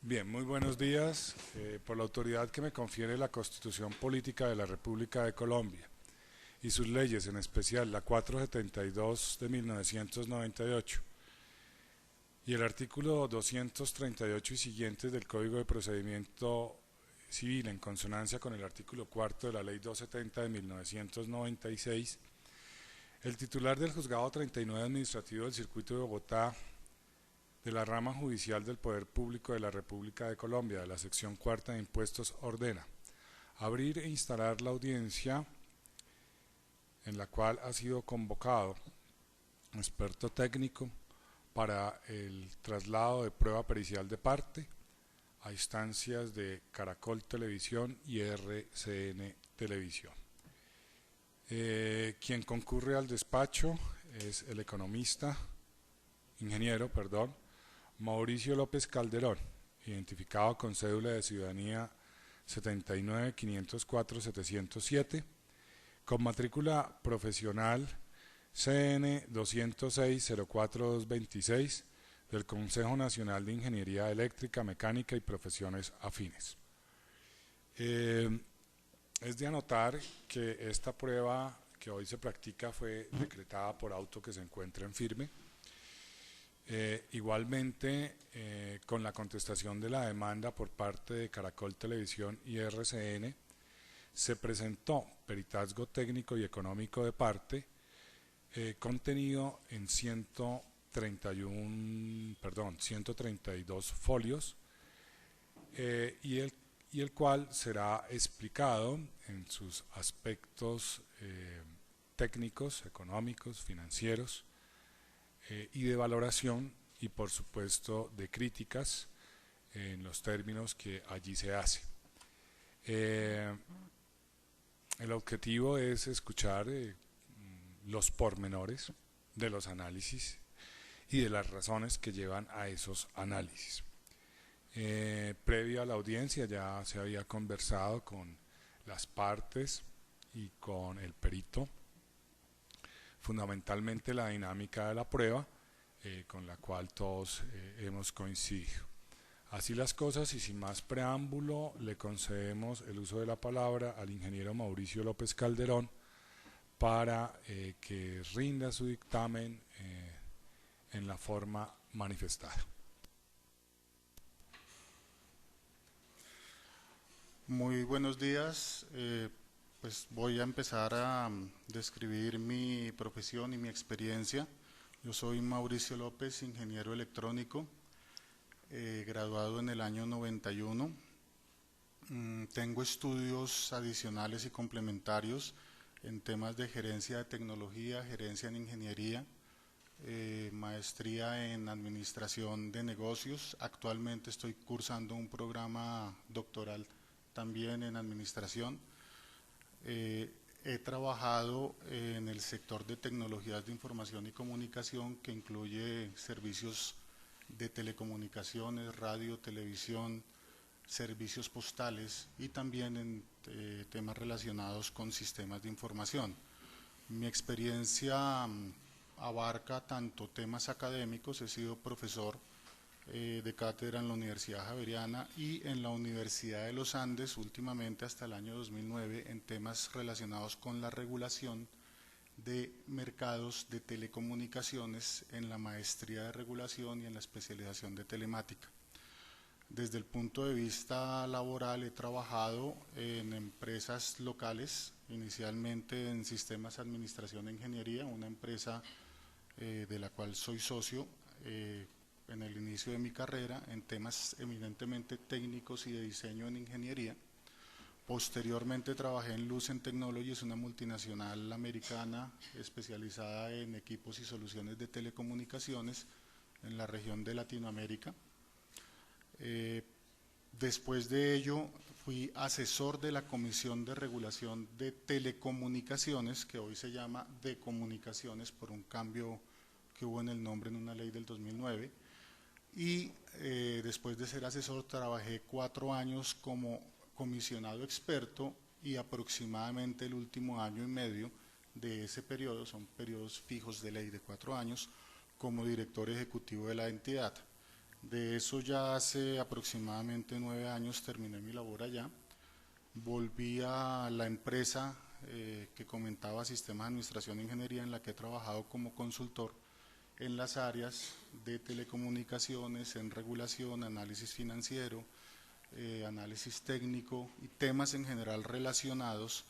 Bien, muy buenos días. Por la autoridad que me confiere la Constitución Política de la República de Colombia y sus leyes, en especial la 472 de 1998 y el artículo 238 y siguientes del Código de Procedimiento Civil, en consonancia con el artículo cuarto de la Ley 270 de 1996, el titular del Juzgado 39 Administrativo del Circuito de Bogotá, de la Rama Judicial del Poder Público de la República de Colombia, de la sección cuarta de Impuestos, ordena abrir e instalar la audiencia en la cual ha sido convocado un experto técnico para el traslado de prueba pericial de parte a instancias de Caracol Televisión y RCN Televisión. Quien concurre al despacho es el ingeniero, Mauricio López Calderón, identificado con cédula de ciudadanía 79-504-707, con matrícula profesional CN 206-04226 del Consejo Nacional de Ingeniería Eléctrica, Mecánica y Profesiones Afines. Es de anotar que esta prueba que hoy se practica fue decretada por auto que se encuentra en firme. Igualmente, con la contestación de la demanda por parte de Caracol Televisión y RCN, se presentó peritazgo técnico y económico de parte, contenido en 132 folios, y el cual será explicado en sus aspectos técnicos, económicos, financieros, y de valoración y por supuesto de críticas en los términos que allí se hace. El objetivo es escuchar los pormenores de los análisis y de las razones que llevan a esos análisis. Previo a la audiencia ya se había conversado con las partes y con el perito, fundamentalmente la dinámica de la prueba, con la cual todos hemos coincidido. Así las cosas, y sin más preámbulo, le concedemos el uso de la palabra al ingeniero Mauricio López Calderón para que rinda su dictamen en la forma manifestada. Muy buenos días. Pues voy a empezar a describir mi profesión y mi experiencia. Yo soy Mauricio López, ingeniero electrónico, graduado en el año 91. Tengo estudios adicionales y complementarios en temas de gerencia de tecnología, gerencia en ingeniería, maestría en administración de negocios. Actualmente estoy cursando un programa doctoral también en administración. He trabajado en el sector de tecnologías de información y comunicación, que incluye servicios de telecomunicaciones, radio, televisión, servicios postales y también en temas relacionados con sistemas de información. Mi experiencia abarca tanto temas académicos. He sido profesor de cátedra en la Universidad Javeriana y en la Universidad de los Andes, últimamente hasta el año 2009, en temas relacionados con la regulación de mercados de telecomunicaciones, en la maestría de regulación y en la especialización de telemática. Desde el punto de vista laboral he trabajado en empresas locales, inicialmente en Sistemas Administración e Ingeniería, una empresa de la cual soy socio, en el inicio de mi carrera, en temas eminentemente técnicos y de diseño en ingeniería. Posteriormente trabajé en Lucent Technologies, una multinacional americana especializada en equipos y soluciones de telecomunicaciones en la región de Latinoamérica. Después de ello fui asesor de la Comisión de Regulación de Telecomunicaciones, que hoy se llama de Comunicaciones por un cambio que hubo en el nombre en una ley del 2009. Y después de ser asesor trabajé 4 años como comisionado experto, y aproximadamente el último año y medio de ese periodo, son periodos fijos de ley de 4 años, como director ejecutivo de la entidad. De eso ya hace aproximadamente 9 años terminé mi labor allá. Volví a la empresa que comentaba, Sistemas de Administración e Ingeniería, en la que he trabajado como consultor en las áreas de telecomunicaciones, en regulación, análisis financiero, análisis técnico y temas en general relacionados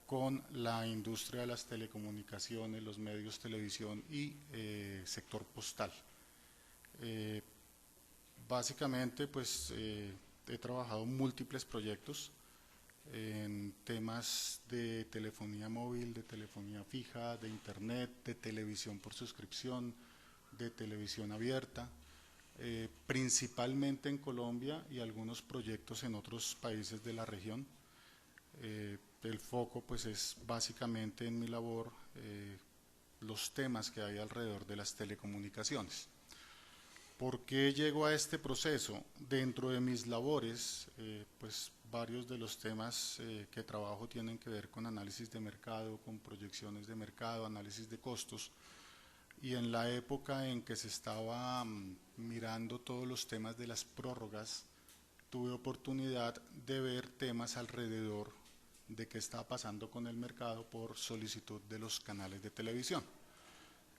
con la industria de las telecomunicaciones, los medios, televisión y sector postal. Básicamente, pues he trabajado múltiples proyectos en temas de telefonía móvil, de telefonía fija, de internet, de televisión por suscripción, de televisión abierta, principalmente en Colombia y algunos proyectos en otros países de la región. El foco pues es básicamente en mi labor los temas que hay alrededor de las telecomunicaciones. ¿Por qué llego a este proceso? Dentro de mis labores, pues varios de los temas que trabajo tienen que ver con análisis de mercado, con proyecciones de mercado, análisis de costos, y en la época en que se estaba mirando todos los temas de las prórrogas, tuve oportunidad de ver temas alrededor de qué está pasando con el mercado por solicitud de los canales de televisión.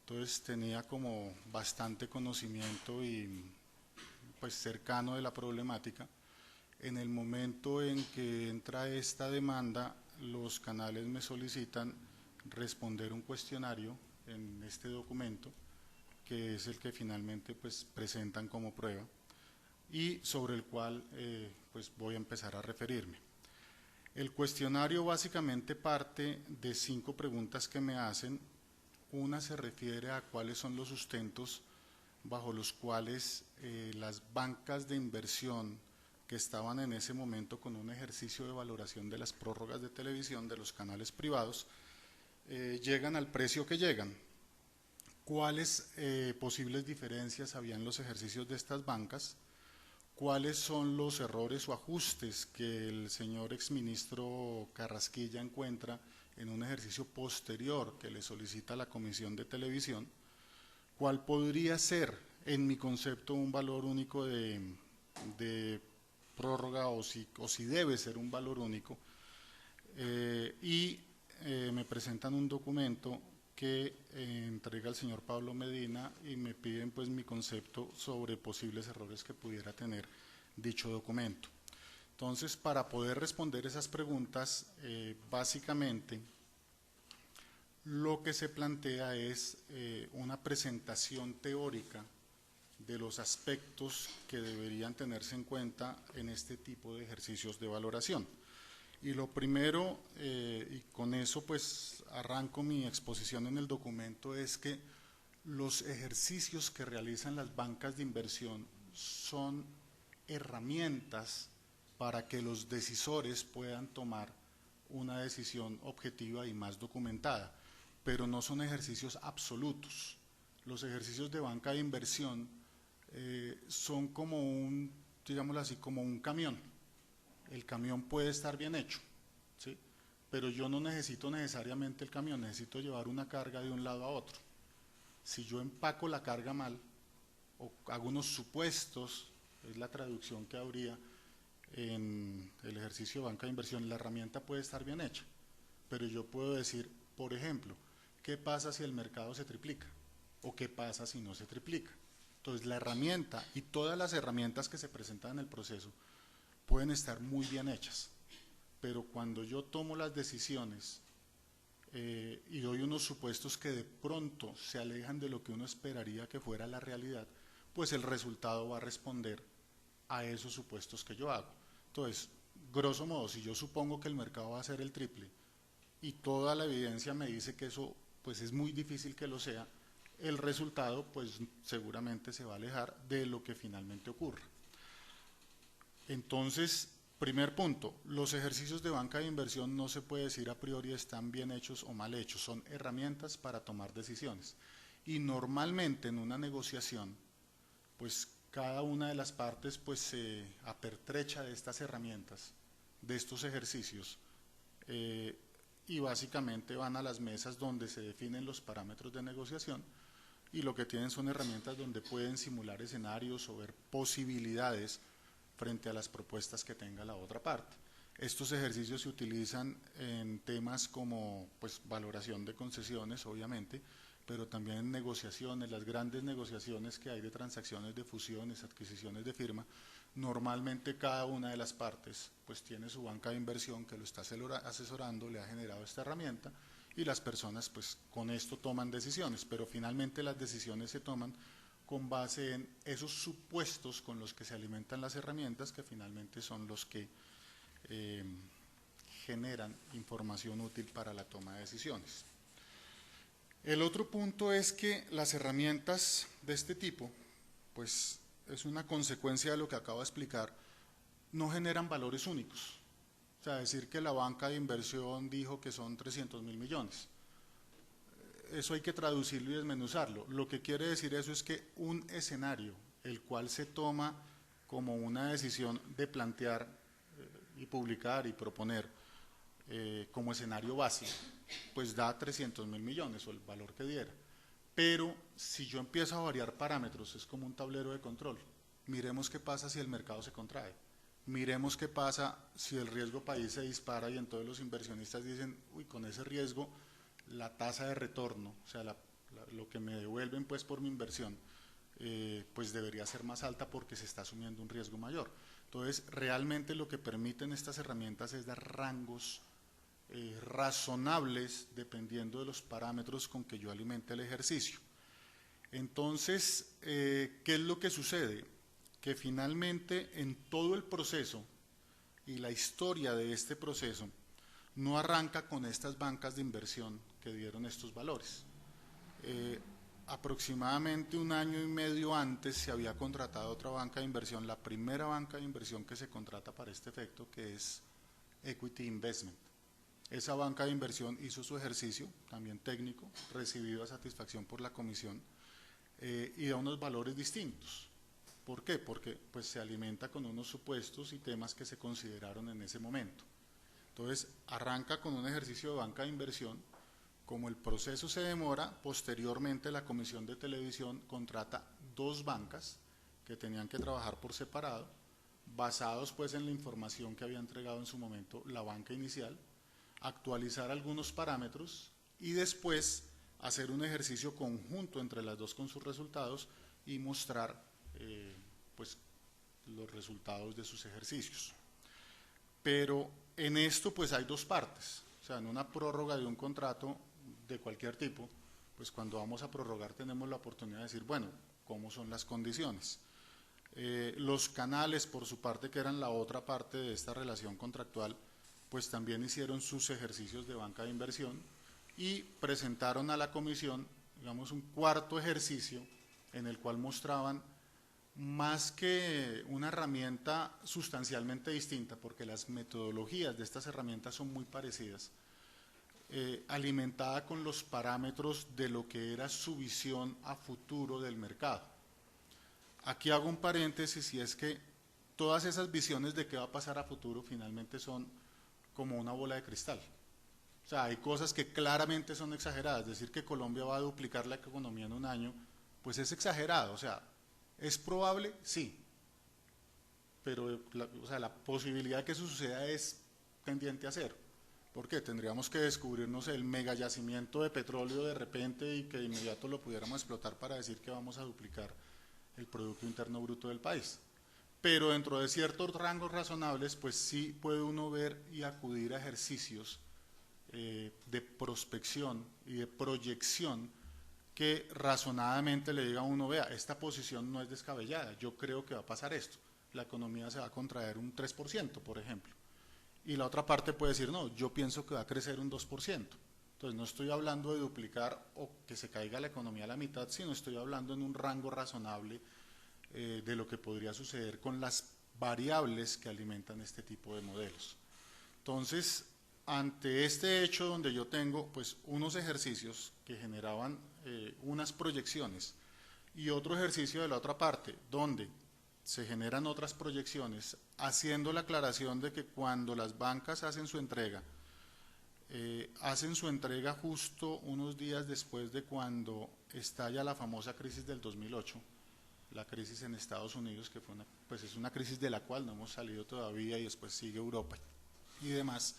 Entonces tenía como bastante conocimiento y pues cercano de la problemática. En el momento en que entra esta demanda, los canales me solicitan responder un cuestionario en este documento, que es el que finalmente pues presentan como prueba y sobre el cual pues voy a empezar a referirme. El cuestionario básicamente parte de 5 preguntas que me hacen. Una se refiere a cuáles son los sustentos bajo los cuales las bancas de inversión que estaban en ese momento con un ejercicio de valoración de las prórrogas de televisión de los canales privados llegan al precio que llegan. ¿Cuáles posibles diferencias había en los ejercicios de estas bancas? ¿Cuáles son los errores o ajustes que el señor exministro Carrasquilla encuentra en un ejercicio posterior que le solicita la Comisión de Televisión? ¿Cuál podría ser, en mi concepto, un valor único de prórroga o si debe ser un valor único? Me presentan un documento que entrega el señor Pablo Medina y me piden pues mi concepto sobre posibles errores que pudiera tener dicho documento. Entonces, para poder responder esas preguntas, básicamente lo que se plantea es una presentación teórica de los aspectos que deberían tenerse en cuenta en este tipo de ejercicios de valoración. Y lo primero, y con eso pues arranco mi exposición en el documento, es que los ejercicios que realizan las bancas de inversión son herramientas para que los decisores puedan tomar una decisión objetiva y más documentada, pero no son ejercicios absolutos. Los ejercicios de banca de inversión son como un, digámoslo así, como un camión. El camión puede estar bien hecho, ¿sí? Pero yo no necesito necesariamente el camión, necesito llevar una carga de un lado a otro. Si yo empaco la carga mal, o hago unos supuestos, es la traducción que habría en el ejercicio de banca de inversión, la herramienta puede estar bien hecha, pero yo puedo decir, por ejemplo, ¿qué pasa si el mercado se triplica? ¿O qué pasa si no se triplica? Entonces la herramienta y todas las herramientas que se presentan en el proceso pueden estar muy bien hechas, pero cuando yo tomo las decisiones y doy unos supuestos que de pronto se alejan de lo que uno esperaría que fuera la realidad, pues el resultado va a responder a esos supuestos que yo hago. Entonces, grosso modo, si yo supongo que el mercado va a ser el triple y toda la evidencia me dice que eso pues es muy difícil que lo sea, el resultado pues seguramente se va a alejar de lo que finalmente ocurra. Entonces, primer punto, los ejercicios de banca de inversión no se puede decir a priori están bien hechos o mal hechos, son herramientas para tomar decisiones. Y normalmente en una negociación, pues cada una de las partes pues se apertrecha de estas herramientas, de estos ejercicios, y básicamente van a las mesas donde se definen los parámetros de negociación y lo que tienen son herramientas donde pueden simular escenarios o ver posibilidades frente a las propuestas que tenga la otra parte. Estos ejercicios se utilizan en temas como pues, valoración de concesiones, obviamente, pero también en negociaciones, las grandes negociaciones que hay de transacciones de fusiones, adquisiciones de firma. Normalmente cada una de las partes pues tiene su banca de inversión que lo está asesorando, le ha generado esta herramienta y las personas pues con esto toman decisiones, pero finalmente las decisiones se toman con base en esos supuestos con los que se alimentan las herramientas que finalmente son los que generan información útil para la toma de decisiones. El otro punto es que las herramientas de este tipo, pues es una consecuencia de lo que acabo de explicar, no generan valores únicos. O sea, decir que la banca de inversión dijo que son 300.000 millones. Eso hay que traducirlo y desmenuzarlo. Lo que quiere decir eso es que un escenario, el cual se toma como una decisión de plantear y publicar y proponer como escenario base, pues da 300.000 millones o el valor que diera. Pero si yo empiezo a variar parámetros, es como un tablero de control. Miremos qué pasa si el mercado se contrae. Miremos qué pasa si el riesgo país se dispara y entonces los inversionistas dicen, uy, con ese riesgo la tasa de retorno, o sea, lo que me devuelven pues por mi inversión, pues debería ser más alta porque se está asumiendo un riesgo mayor. Entonces, realmente lo que permiten estas herramientas es dar rangos razonables dependiendo de los parámetros con que yo alimente el ejercicio. Entonces, ¿qué es lo que sucede? Que finalmente en todo el proceso y la historia de este proceso no arranca con estas bancas de inversión que dieron estos valores. Aproximadamente 1 año y medio antes se había contratado otra banca de inversión, la primera banca de inversión que se contrata para este efecto, que es Equity Investment. Esa banca de inversión hizo su ejercicio, también técnico, recibido a satisfacción por la comisión, y da unos valores distintos. ¿Por qué? Porque pues, se alimenta con unos supuestos y temas que se consideraron en ese momento. Entonces, arranca con un ejercicio de banca de inversión. Como el proceso se demora, posteriormente la Comisión de Televisión contrata 2 bancas que tenían que trabajar por separado, basados pues en la información que había entregado en su momento la banca inicial, actualizar algunos parámetros y después hacer un ejercicio conjunto entre las 2 con sus resultados y mostrar pues los resultados de sus ejercicios. Pero en esto pues hay 2 partes, o sea, en una prórroga de un contrato de cualquier tipo, pues cuando vamos a prorrogar tenemos la oportunidad de decir, bueno, ¿cómo son las condiciones? Los canales, por su parte, que eran la otra parte de esta relación contractual, pues también hicieron sus ejercicios de banca de inversión y presentaron a la comisión, digamos, un cuarto ejercicio en el cual mostraban más que una herramienta sustancialmente distinta, porque las metodologías de estas herramientas son muy parecidas, alimentada con los parámetros de lo que era su visión a futuro del mercado. Aquí hago un paréntesis y es que todas esas visiones de qué va a pasar a futuro finalmente son como una bola de cristal. O sea, hay cosas que claramente son exageradas. Decir que Colombia va a duplicar la economía en 1 año, pues es exagerado. O sea, ¿es probable? Sí. Pero la posibilidad de que eso suceda es tendiente a cero. ¿Por qué? Tendríamos que descubrirnos el mega yacimiento de petróleo de repente y que de inmediato lo pudiéramos explotar para decir que vamos a duplicar el Producto Interno Bruto del país. Pero dentro de ciertos rangos razonables, pues sí puede uno ver y acudir a ejercicios de prospección y de proyección que razonadamente le diga a uno, vea, esta posición no es descabellada, yo creo que va a pasar esto, la economía se va a contraer un 3%, por ejemplo. Y la otra parte puede decir, no, yo pienso que va a crecer un 2%. Entonces no estoy hablando de duplicar o que se caiga la economía a la mitad, sino estoy hablando en un rango razonable de lo que podría suceder con las variables que alimentan este tipo de modelos. Entonces, ante este hecho donde yo tengo pues unos ejercicios que generaban unas proyecciones y otro ejercicio de la otra parte donde se generan otras proyecciones, haciendo la aclaración de que cuando las bancas hacen su entrega, hacen su entrega justo unos días después de cuando estalla la famosa crisis del 2008, la crisis en Estados Unidos, que fue pues es una crisis de la cual no hemos salido todavía y después sigue Europa y demás.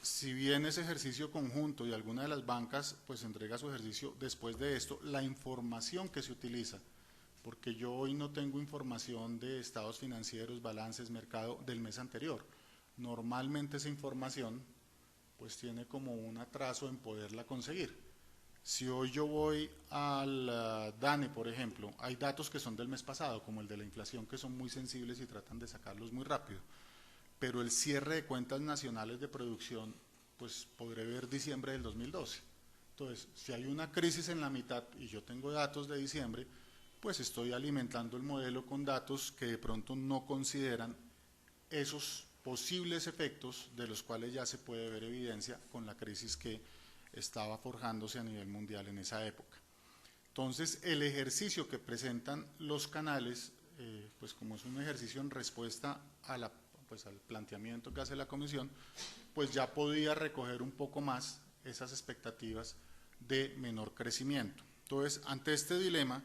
Si bien ese ejercicio conjunto y alguna de las bancas pues entrega su ejercicio después de esto, la información que se utiliza, porque yo hoy no tengo información de estados financieros, balances, mercado del mes anterior. Normalmente esa información pues tiene como un atraso en poderla conseguir. Si hoy yo voy al DANE, por ejemplo, hay datos que son del mes pasado, como el de la inflación, que son muy sensibles y tratan de sacarlos muy rápido. Pero el cierre de cuentas nacionales de producción, pues podré ver diciembre del 2012. Entonces, si hay una crisis en la mitad y yo tengo datos de diciembre, pues estoy alimentando el modelo con datos que de pronto no consideran esos posibles efectos de los cuales ya se puede ver evidencia con la crisis que estaba forjándose a nivel mundial en esa época. Entonces, el ejercicio que presentan los canales, pues como es un ejercicio en respuesta a pues al planteamiento que hace la comisión, pues ya podía recoger un poco más esas expectativas de menor crecimiento. Entonces, ante este dilema,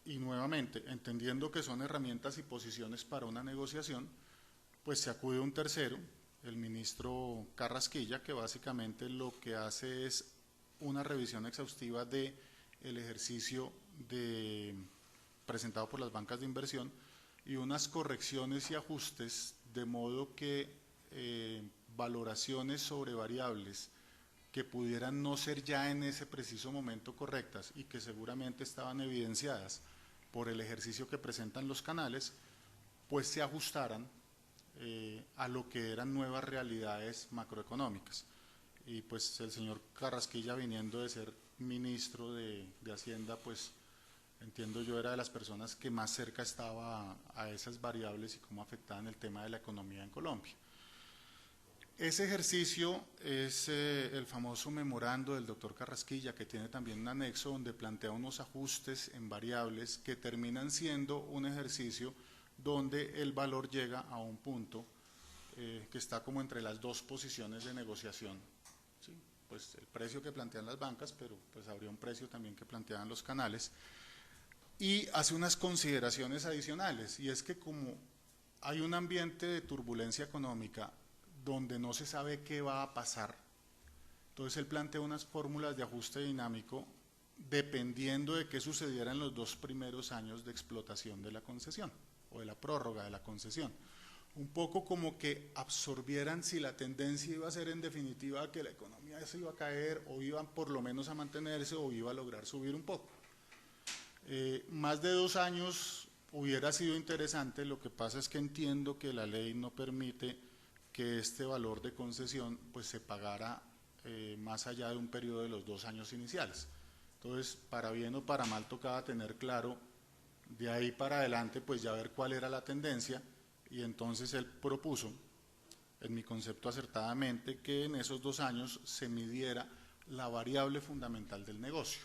y nuevamente, entendiendo que son herramientas y posiciones para una negociación, pues se acude a un tercero, el ministro Carrasquilla, que básicamente lo que hace es una revisión exhaustiva del ejercicio presentado por las bancas de inversión y unas correcciones y ajustes, de modo que valoraciones sobre variables que pudieran no ser ya en ese preciso momento correctas y que seguramente estaban evidenciadas por el ejercicio que presentan los canales, pues se ajustaran a lo que eran nuevas realidades macroeconómicas. Y pues el señor Carrasquilla, viniendo de ser ministro de Hacienda, pues entiendo yo era de las personas que más cerca estaba a esas variables y cómo afectaban el tema de la economía en Colombia. Ese ejercicio es el famoso memorando del doctor Carrasquilla, que tiene también un anexo donde plantea unos ajustes en variables que terminan siendo un ejercicio donde el valor llega a un punto que está como entre las dos posiciones de negociación. ¿Sí? Pues el precio que plantean las bancas, pero pues habría un precio también que plantean los canales. Y hace unas consideraciones adicionales, y es que como hay un ambiente de turbulencia económica donde no se sabe qué va a pasar, entonces él plantea unas fórmulas de ajuste dinámico dependiendo de qué sucediera en los 2 primeros años de explotación de la concesión o de la prórroga de la concesión. Un poco como que absorbieran si la tendencia iba a ser en definitiva que la economía se iba a caer o iba por lo menos a mantenerse o iba a lograr subir un poco. Más de 2 años hubiera sido interesante, lo que pasa es que entiendo que la ley no permite que este valor de concesión pues se pagara más allá de un periodo de los 2 años iniciales. Entonces, para bien o para mal tocaba tener claro de ahí para adelante pues ya ver cuál era la tendencia, y entonces él propuso, en mi concepto acertadamente, que en esos 2 años se midiera la variable fundamental del negocio,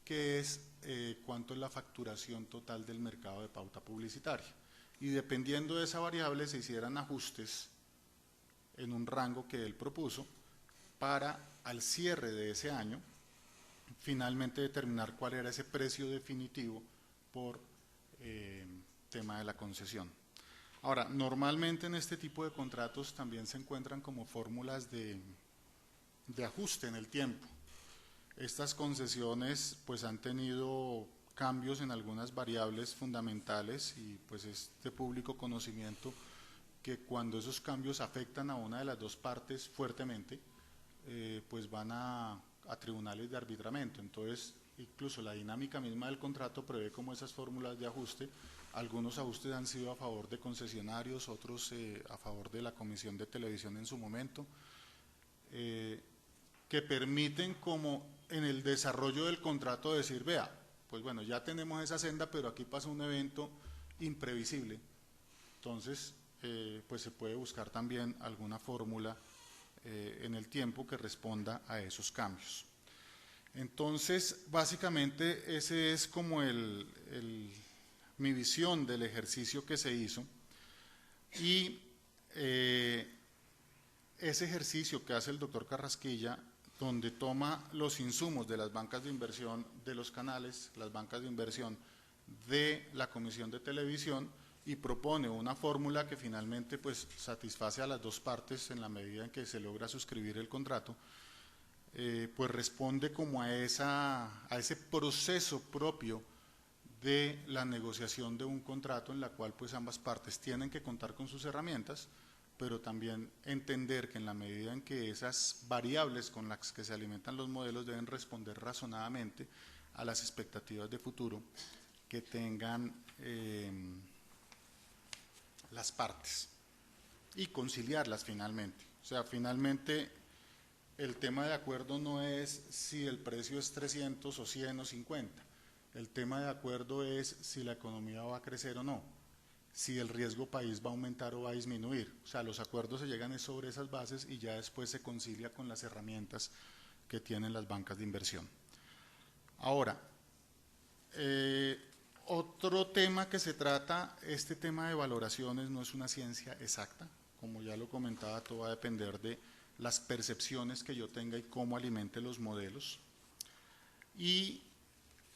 que es cuánto es la facturación total del mercado de pauta publicitaria, y dependiendo de esa variable se hicieran ajustes en un rango que él propuso para, al cierre de ese año, finalmente determinar cuál era ese precio definitivo por tema de la concesión. Ahora, normalmente en este tipo de contratos también se encuentran como fórmulas de ajuste en el tiempo. Estas concesiones pues han tenido cambios en algunas variables fundamentales y pues es de público conocimiento que cuando esos cambios afectan a una de las dos partes fuertemente, pues van a tribunales de arbitramiento. Entonces, incluso la dinámica misma del contrato prevé como esas fórmulas de ajuste. Algunos ajustes han sido a favor de concesionarios, otros a favor de la Comisión de Televisión en su momento, que permiten como en el desarrollo del contrato decir, vea, pues bueno, ya tenemos esa senda, pero aquí pasa un evento imprevisible. Entonces, pues se puede buscar también alguna fórmula en el tiempo que responda a esos cambios. Entonces, básicamente ese es como mi visión del ejercicio que se hizo, y ese ejercicio que hace el doctor Carrasquilla, donde toma los insumos de las bancas de inversión de los canales, las bancas de inversión de la Comisión de Televisión, y propone una fórmula que finalmente pues satisface a las dos partes en la medida en que se logra suscribir el contrato, pues responde como a ese proceso propio de la negociación de un contrato en la cual pues ambas partes tienen que contar con sus herramientas, pero también entender que en la medida en que esas variables con las que se alimentan los modelos deben responder razonadamente a las expectativas de futuro que tengan las partes y conciliarlas finalmente. O sea, finalmente el tema de acuerdo no es si el precio es 300 o 100 o 50. El tema de acuerdo es si la economía va a crecer o no, si el riesgo país va a aumentar o va a disminuir. O sea, los acuerdos se llegan sobre esas bases y ya después se concilia con las herramientas que tienen las bancas de inversión. Ahora, otro tema que se trata, este tema de valoraciones no es una ciencia exacta, como ya lo comentaba, todo va a depender de las percepciones que yo tenga y cómo alimente los modelos. Y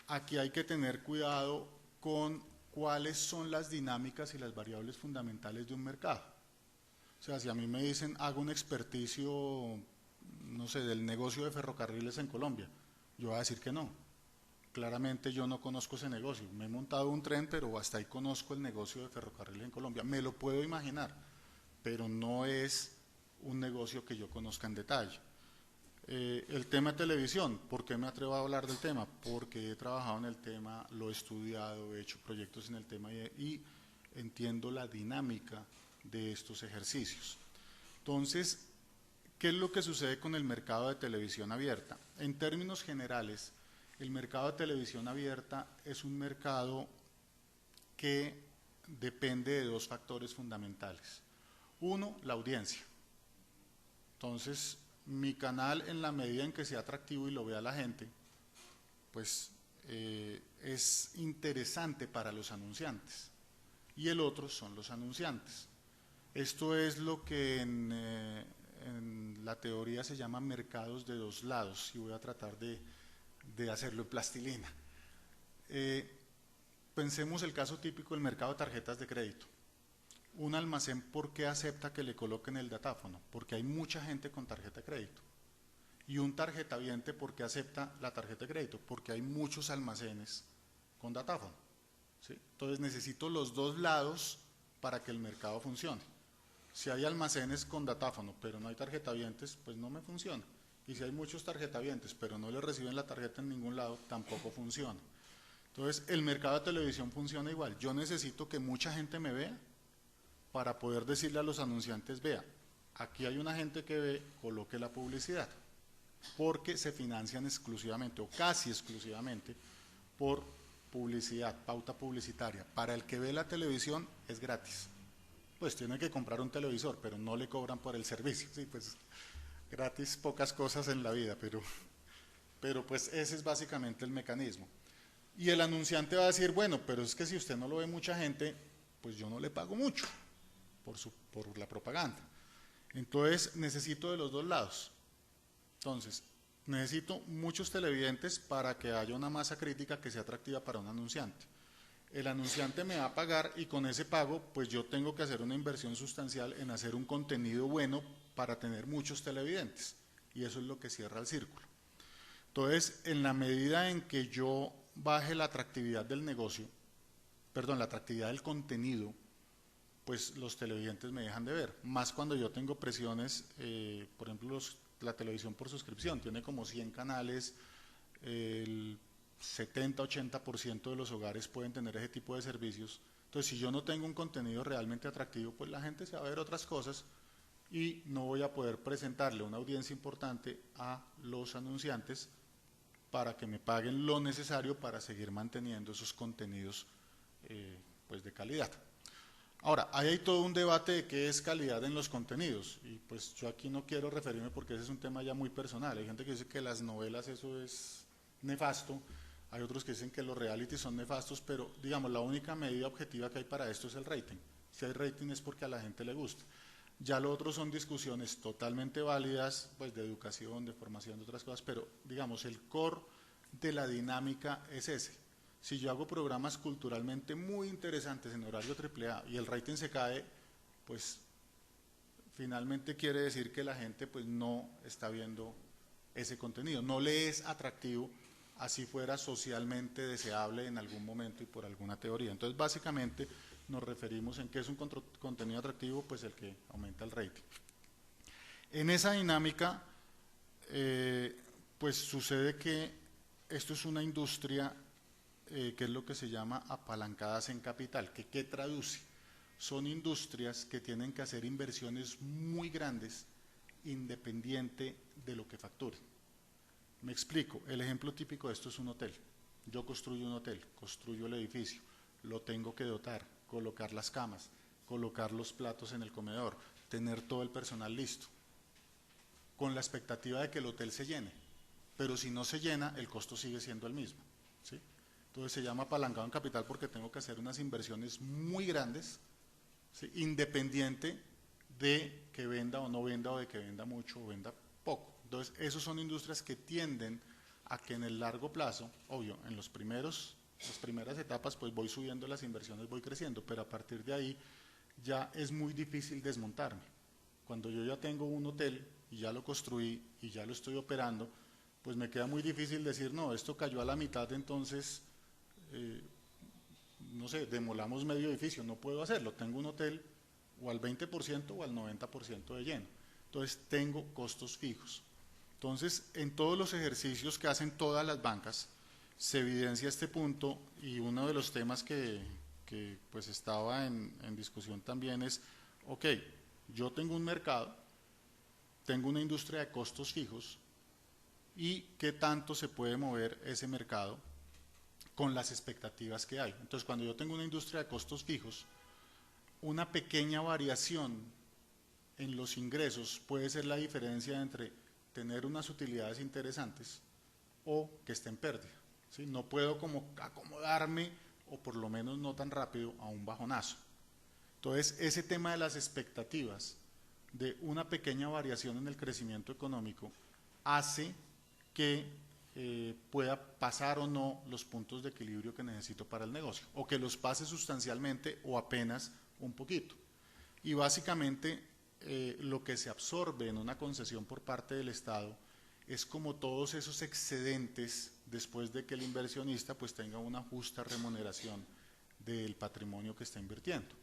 aquí hay que tener cuidado con cuáles son las dinámicas y las variables fundamentales de un mercado. O sea, si a mí me dicen, hago un experticio, no sé, del negocio de ferrocarriles en Colombia, yo voy a decir que no. Claramente yo no conozco ese negocio. Me he montado un tren, pero hasta ahí conozco el negocio de ferrocarriles en Colombia. Me lo puedo imaginar, pero no es un negocio que yo conozca en detalle. El tema de televisión, ¿por qué me atrevo a hablar del tema? Porque he trabajado en el tema, lo he estudiado, he hecho proyectos en el tema y entiendo la dinámica de estos ejercicios. Entonces, ¿qué es lo que sucede con el mercado de televisión abierta? En términos generales, el mercado de televisión abierta es un mercado que depende de dos factores fundamentales. Uno, la audiencia. Entonces, mi canal, en la medida en que sea atractivo y lo vea la gente, pues es interesante para los anunciantes. Y el otro son los anunciantes. Esto es lo que en la teoría se llama mercados de dos lados, y voy a tratar de hacerlo en plastilina. Pensemos el caso típico del mercado de tarjetas de crédito. Un almacén, ¿por qué acepta que le coloquen el datáfono? Porque hay mucha gente con tarjeta de crédito. Y un tarjetaviente, ¿por qué acepta la tarjeta de crédito? Porque hay muchos almacenes con datáfono, ¿sí? Entonces necesito los dos lados para que el mercado funcione. Si hay almacenes con datáfono, pero no hay tarjetavientes, pues no me funciona. Y si hay muchos tarjetavientes, pero no le reciben la tarjeta en ningún lado, tampoco funciona. Entonces, el mercado de televisión funciona igual. Yo necesito que mucha gente me vea para poder decirle a los anunciantes, vea, aquí hay una gente que ve, coloque la publicidad, porque se financian exclusivamente o casi exclusivamente por publicidad, pauta publicitaria. Para el que ve la televisión es gratis. Pues tiene que comprar un televisor, pero no le cobran por el servicio. Sí, pues gratis pocas cosas en la vida, pero pues ese es básicamente el mecanismo. Y el anunciante va a decir, bueno, pero es que si usted no lo ve mucha gente, pues yo no le pago mucho por la propaganda. Entonces necesito de los dos lados. Entonces, necesito muchos televidentes para que haya una masa crítica que sea atractiva para un anunciante. El anunciante me va a pagar y con ese pago, pues yo tengo que hacer una inversión sustancial en hacer un contenido bueno para tener muchos televidentes. Y eso es lo que cierra el círculo. Entonces, en la medida en que yo baje la atractividad del negocio, perdón, la atractividad del contenido, pues los televidentes me dejan de ver. Más cuando yo tengo presiones, por ejemplo, la televisión por suscripción, tiene como 100 canales, el 70-80% de los hogares pueden tener ese tipo de servicios. Entonces, si yo no tengo un contenido realmente atractivo, pues la gente se va a ver otras cosas y no voy a poder presentarle una audiencia importante a los anunciantes para que me paguen lo necesario para seguir manteniendo esos contenidos pues de calidad. Ahora, ahí hay todo un debate de qué es calidad en los contenidos, y pues yo aquí no quiero referirme porque ese es un tema ya muy personal. Hay gente que dice que las novelas eso es nefasto, hay otros que dicen que los realities son nefastos, pero digamos la única medida objetiva que hay para esto es el rating. Si hay rating es porque a la gente le gusta. Ya lo otro son discusiones totalmente válidas, pues de educación, de formación, de otras cosas, pero digamos, el core de la dinámica es ese. Si yo hago programas culturalmente muy interesantes en horario AAA y el rating se cae, pues finalmente quiere decir que la gente pues no está viendo ese contenido, no le es atractivo, así fuera socialmente deseable en algún momento y por alguna teoría. Entonces básicamente nos referimos en qué es un contenido atractivo, pues el que aumenta el rating. En esa dinámica, pues sucede que esto es una industria que es lo que se llama apalancadas en capital, que ¿qué traduce? Son industrias que tienen que hacer inversiones muy grandes independiente de lo que facturen. Me explico, el ejemplo típico de esto es un hotel. Yo construyo un hotel, construyo el edificio, lo tengo que dotar, colocar las camas, colocar los platos en el comedor, tener todo el personal listo, con la expectativa de que el hotel se llene. Pero si no se llena, el costo sigue siendo el mismo, ¿sí? Entonces se llama apalancado en capital porque tengo que hacer unas inversiones muy grandes, ¿sí? Independiente de que venda o no venda, o de que venda mucho o venda poco. Entonces, esas son industrias que tienden a que en el largo plazo, obvio, en las primeras etapas, pues voy subiendo las inversiones, voy creciendo, pero a partir de ahí ya es muy difícil desmontarme. Cuando yo ya tengo un hotel y ya lo construí y ya lo estoy operando, pues me queda muy difícil decir, no, esto cayó a la mitad, entonces, no sé, demolamos medio edificio, no puedo hacerlo, tengo un hotel o al 20% o al 90% de lleno. Entonces tengo costos fijos. Entonces, en todos los ejercicios que hacen todas las bancas, se evidencia este punto, y uno de los temas que pues estaba en discusión también es, ok, yo tengo un mercado, tengo una industria de costos fijos, y qué tanto se puede mover ese mercado con las expectativas que hay. Entonces, cuando yo tengo una industria de costos fijos, una pequeña variación en los ingresos puede ser la diferencia entre tener unas utilidades interesantes o que esté en pérdida, ¿sí? No puedo como acomodarme, o por lo menos no tan rápido, a un bajonazo. Entonces, ese tema de las expectativas, de una pequeña variación en el crecimiento económico, hace que pueda pasar o no los puntos de equilibrio que necesito para el negocio, o que los pase sustancialmente o apenas un poquito. Y básicamente lo que se absorbe en una concesión por parte del Estado es como todos esos excedentes después de que el inversionista pues tenga una justa remuneración del patrimonio que está invirtiendo.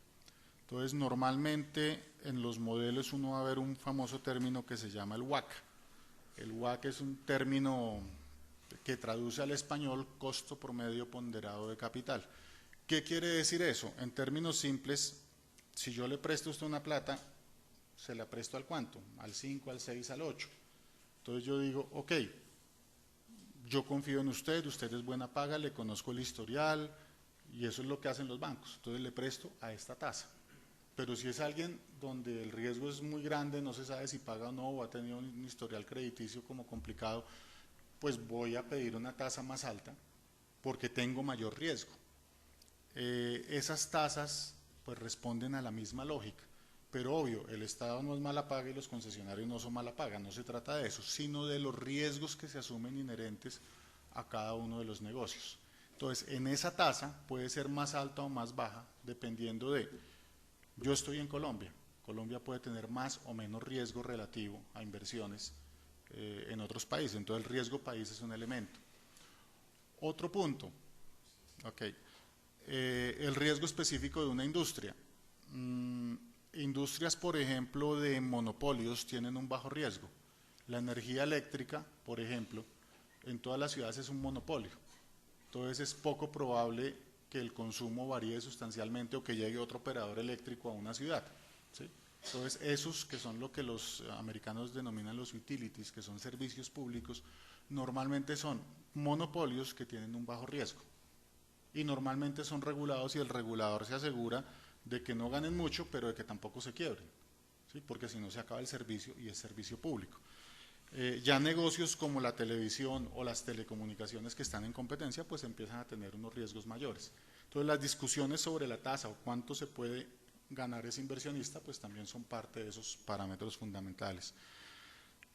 Entonces, normalmente en los modelos uno va a ver un famoso término que se llama el WACC. El WACC es un término que traduce al español costo promedio ponderado de capital. ¿Qué quiere decir eso? En términos simples, si yo le presto a usted una plata, se la presto al cuánto, al 5, al 6, al 8. Entonces yo digo, ok, yo confío en usted, usted es buena paga, le conozco el historial, y eso es lo que hacen los bancos. Entonces le presto a esta tasa. Pero si es alguien donde el riesgo es muy grande, no se sabe si paga o no, o ha tenido un historial crediticio como complicado, pues voy a pedir una tasa más alta porque tengo mayor riesgo. Esas tasas pues responden a la misma lógica, pero obvio, el Estado no es mala paga y los concesionarios no son mala paga, no se trata de eso, sino de los riesgos que se asumen inherentes a cada uno de los negocios. Entonces, en esa tasa puede ser más alta o más baja, dependiendo de, yo estoy en Colombia, Colombia puede tener más o menos riesgo relativo a inversiones en otros países, entonces el riesgo país es un elemento. Otro punto, okay. El riesgo específico de una industria. Industrias, por ejemplo, de monopolios tienen un bajo riesgo. La energía eléctrica, por ejemplo, en todas las ciudades es un monopolio. Entonces es poco probable que el consumo varíe sustancialmente o que llegue otro operador eléctrico a una ciudad, ¿sí? Entonces esos que son lo que los americanos denominan los utilities, que son servicios públicos, normalmente son monopolios que tienen un bajo riesgo. Y normalmente son regulados y el regulador se asegura de que no ganen mucho, pero de que tampoco se quiebren, ¿sí? Porque si no se acaba el servicio y es servicio público. Ya negocios como la televisión o las telecomunicaciones que están en competencia, pues empiezan a tener unos riesgos mayores. Entonces las discusiones sobre la tasa o cuánto se puede ganar ese inversionista, pues también son parte de esos parámetros fundamentales.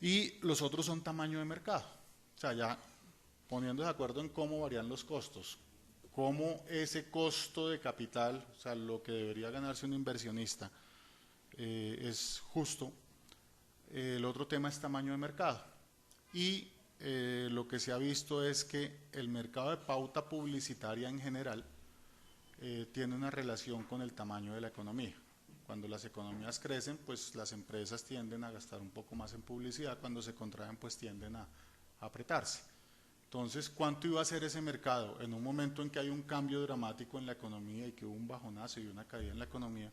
Y los otros son tamaño de mercado, o sea, ya poniendo de acuerdo en cómo varían los costos, cómo ese costo de capital, o sea, lo que debería ganarse un inversionista es justo. El otro tema es tamaño de mercado. Y lo que se ha visto es que el mercado de pauta publicitaria en general tiene una relación con el tamaño de la economía. Cuando las economías crecen, pues las empresas tienden a gastar un poco más en publicidad, cuando se contraen, pues tienden a apretarse. Entonces, ¿cuánto iba a ser ese mercado? En un momento en que hay un cambio dramático en la economía y que hubo un bajonazo y una caída en la economía,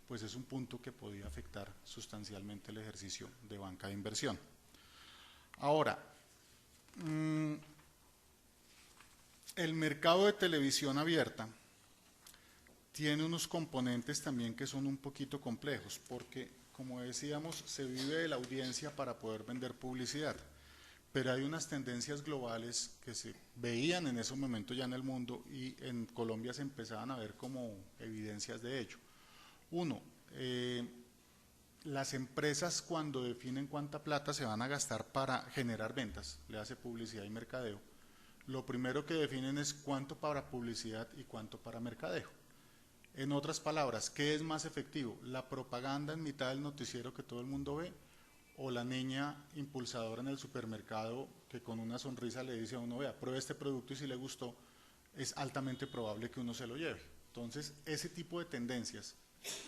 pues es un punto que podía afectar sustancialmente el ejercicio de banca de inversión. Ahora, el mercado de televisión abierta tiene unos componentes también que son un poquito complejos, porque, como decíamos, se vive de la audiencia para poder vender publicidad, pero hay unas tendencias globales que se veían en ese momento ya en el mundo y en Colombia se empezaban a ver como evidencias de ello. Uno, las empresas cuando definen cuánta plata se van a gastar para generar ventas, le hace publicidad y mercadeo, lo primero que definen es cuánto para publicidad y cuánto para mercadeo. En otras palabras, ¿qué es más efectivo? ¿La propaganda en mitad del noticiero que todo el mundo ve? ¿O la niña impulsadora en el supermercado que con una sonrisa le dice a uno, vea, pruebe este producto y si le gustó, es altamente probable que uno se lo lleve? Entonces, ese tipo de tendencias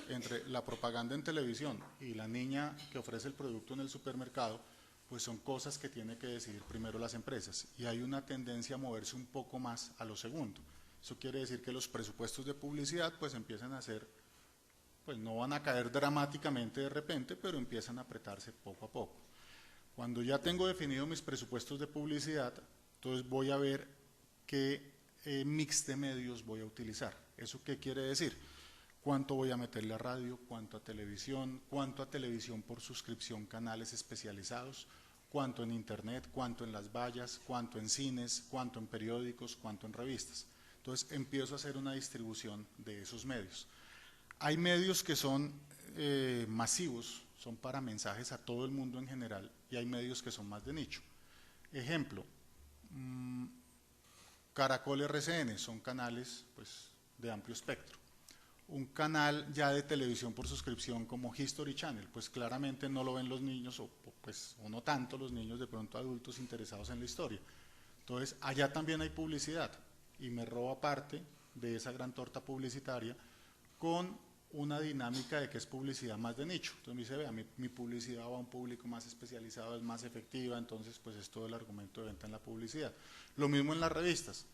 entre la propaganda en televisión y la niña que ofrece el producto en el supermercado, pues son cosas que tienen que decidir primero las empresas. Y hay una tendencia a moverse un poco más a lo segundo. Eso quiere decir que los presupuestos de publicidad pues empiezan a ser, pues no van a caer dramáticamente de repente, pero empiezan a apretarse poco a poco. Cuando ya tengo definido mis presupuestos de publicidad, entonces voy a ver qué mix de medios voy a utilizar. ¿Eso qué quiere decir? ¿Cuánto voy a meterle a radio? ¿Cuánto a televisión? ¿Cuánto a televisión por suscripción, canales especializados? ¿Cuánto en internet? ¿Cuánto en las vallas? ¿Cuánto en cines? ¿Cuánto en periódicos? ¿Cuánto en revistas? Entonces empiezo a hacer una distribución de esos medios. Hay medios que son masivos, son para mensajes a todo el mundo en general, y hay medios que son más de nicho. Ejemplo, Caracol RCN son canales pues, de amplio espectro. Un canal ya de televisión por suscripción como History Channel, pues claramente no lo ven los niños, o no tanto los niños, de pronto adultos interesados en la historia. Entonces allá también hay publicidad y me roba parte de esa gran torta publicitaria con una dinámica de que es publicidad más de nicho. Entonces me dice, vea, mi publicidad va a un público más especializado, es más efectiva, entonces pues es todo el argumento de venta en la publicidad. Lo mismo en las revistas.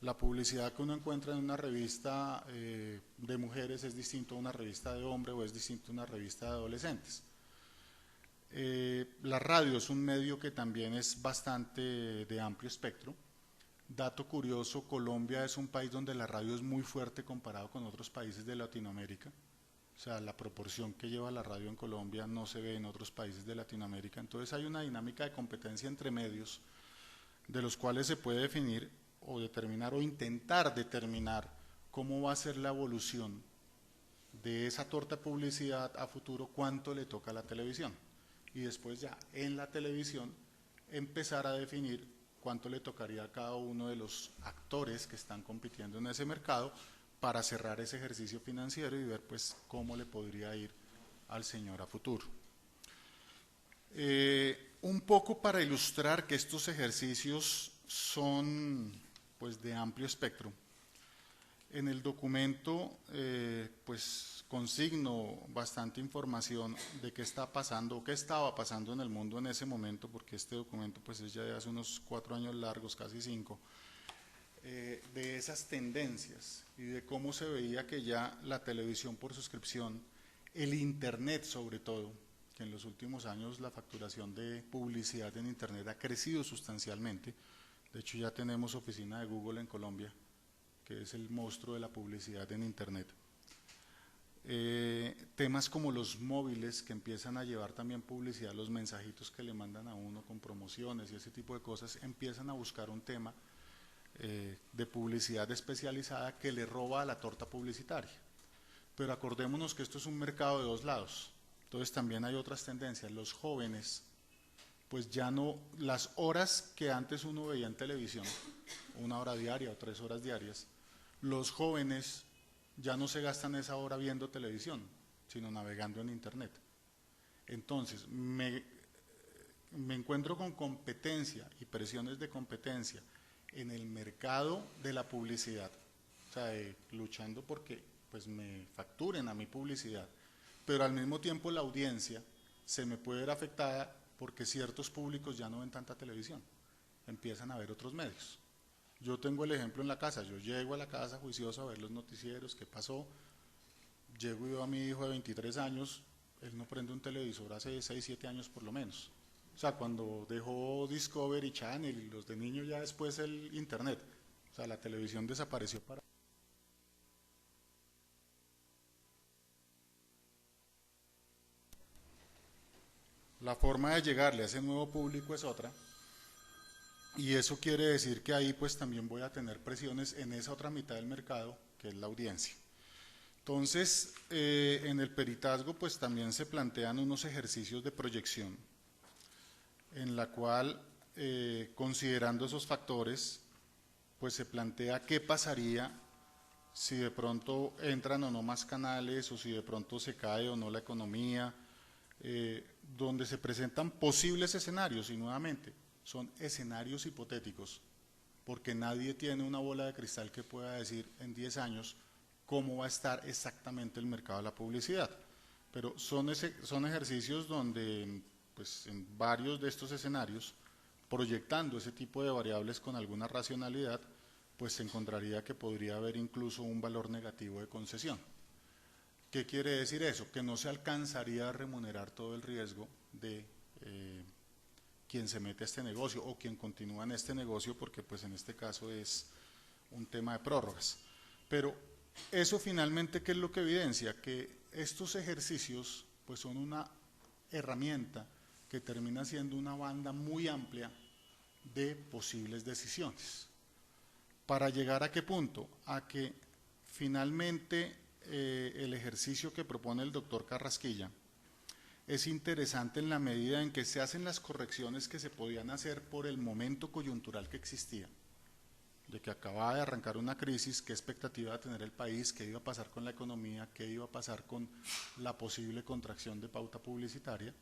La publicidad que uno encuentra en una revista de mujeres es distinto a una revista de hombre o es distinto a una revista de adolescentes. La radio es un medio que también es bastante de amplio espectro. Dato curioso, Colombia es un país donde la radio es muy fuerte comparado con otros países de Latinoamérica. O sea, la proporción que lleva la radio en Colombia no se ve en otros países de Latinoamérica. Entonces hay una dinámica de competencia entre medios de los cuales se puede definir o determinar o intentar determinar cómo va a ser la evolución de esa torta de publicidad a futuro, cuánto le toca a la televisión. Y después ya en la televisión empezar a definir cuánto le tocaría a cada uno de los actores que están compitiendo en ese mercado para cerrar ese ejercicio financiero y ver pues cómo le podría ir al señor a futuro. Un poco para ilustrar que estos ejercicios son pues de amplio espectro. En el documento pues consigno bastante información de qué está pasando o qué estaba pasando en el mundo en ese momento, porque este documento pues es ya de hace unos 4 años largos, casi 5, de esas tendencias y de cómo se veía que ya la televisión por suscripción, el internet sobre todo, que en los últimos años la facturación de publicidad en internet ha crecido sustancialmente. De hecho ya tenemos oficina de Google en Colombia, que es el monstruo de la publicidad en internet. Temas como los móviles que empiezan a llevar también publicidad, los mensajitos que le mandan a uno con promociones y ese tipo de cosas, empiezan a buscar un tema de publicidad especializada que le roba a la torta publicitaria. pero acordémonos que esto es un mercado de dos lados. Entonces también hay otras tendencias. Los jóvenes, pues ya no, las horas que antes uno veía en televisión, 1 hora diaria o 3 horas diarias, los jóvenes ya no se gastan esa hora viendo televisión, sino navegando en internet. Entonces, me encuentro con competencia y presiones de competencia en el mercado de la publicidad, o sea, luchando porque pues me facturen a mi publicidad, pero al mismo tiempo la audiencia se me puede ver afectada porque ciertos públicos ya no ven tanta televisión, empiezan a ver otros medios. Yo tengo el ejemplo en la casa, yo llego a la casa juicioso a ver los noticieros, qué pasó, llego y veo a mi hijo de 23 años, él no prende un televisor hace 6, 7 años por lo menos. O sea, cuando dejó Discovery Channel y los de niños ya después el internet, o sea, la televisión desapareció para... La forma de llegarle a ese nuevo público es otra, y eso quiere decir que ahí pues también voy a tener presiones en esa otra mitad del mercado, que es la audiencia. Entonces, en el peritazgo pues también se plantean unos ejercicios de proyección, en la cual, considerando esos factores, pues se plantea qué pasaría si de pronto entran o no más canales, o si de pronto se cae o no la economía, donde se presentan posibles escenarios, y nuevamente son escenarios hipotéticos, porque nadie tiene una bola de cristal que pueda decir en 10 años cómo va a estar exactamente el mercado de la publicidad. Pero son ejercicios donde, pues, en varios de estos escenarios, proyectando ese tipo de variables con alguna racionalidad, pues se encontraría que podría haber incluso un valor negativo de concesión. ¿Qué quiere decir eso? Que no se alcanzaría a remunerar todo el riesgo de quien se mete a este negocio o quien continúa en este negocio, porque pues en este caso es un tema de prórrogas. Pero eso finalmente, ¿qué es lo que evidencia? Que estos ejercicios pues son una herramienta que termina siendo una banda muy amplia de posibles decisiones. ¿Para llegar a qué punto? A que finalmente el ejercicio que propone el doctor Carrasquilla es interesante en la medida en que se hacen las correcciones que se podían hacer por el momento coyuntural que existía, de que acababa de arrancar una crisis, qué expectativa iba a tener el país, qué iba a pasar con la economía, qué iba a pasar con la posible contracción de pauta publicitaria,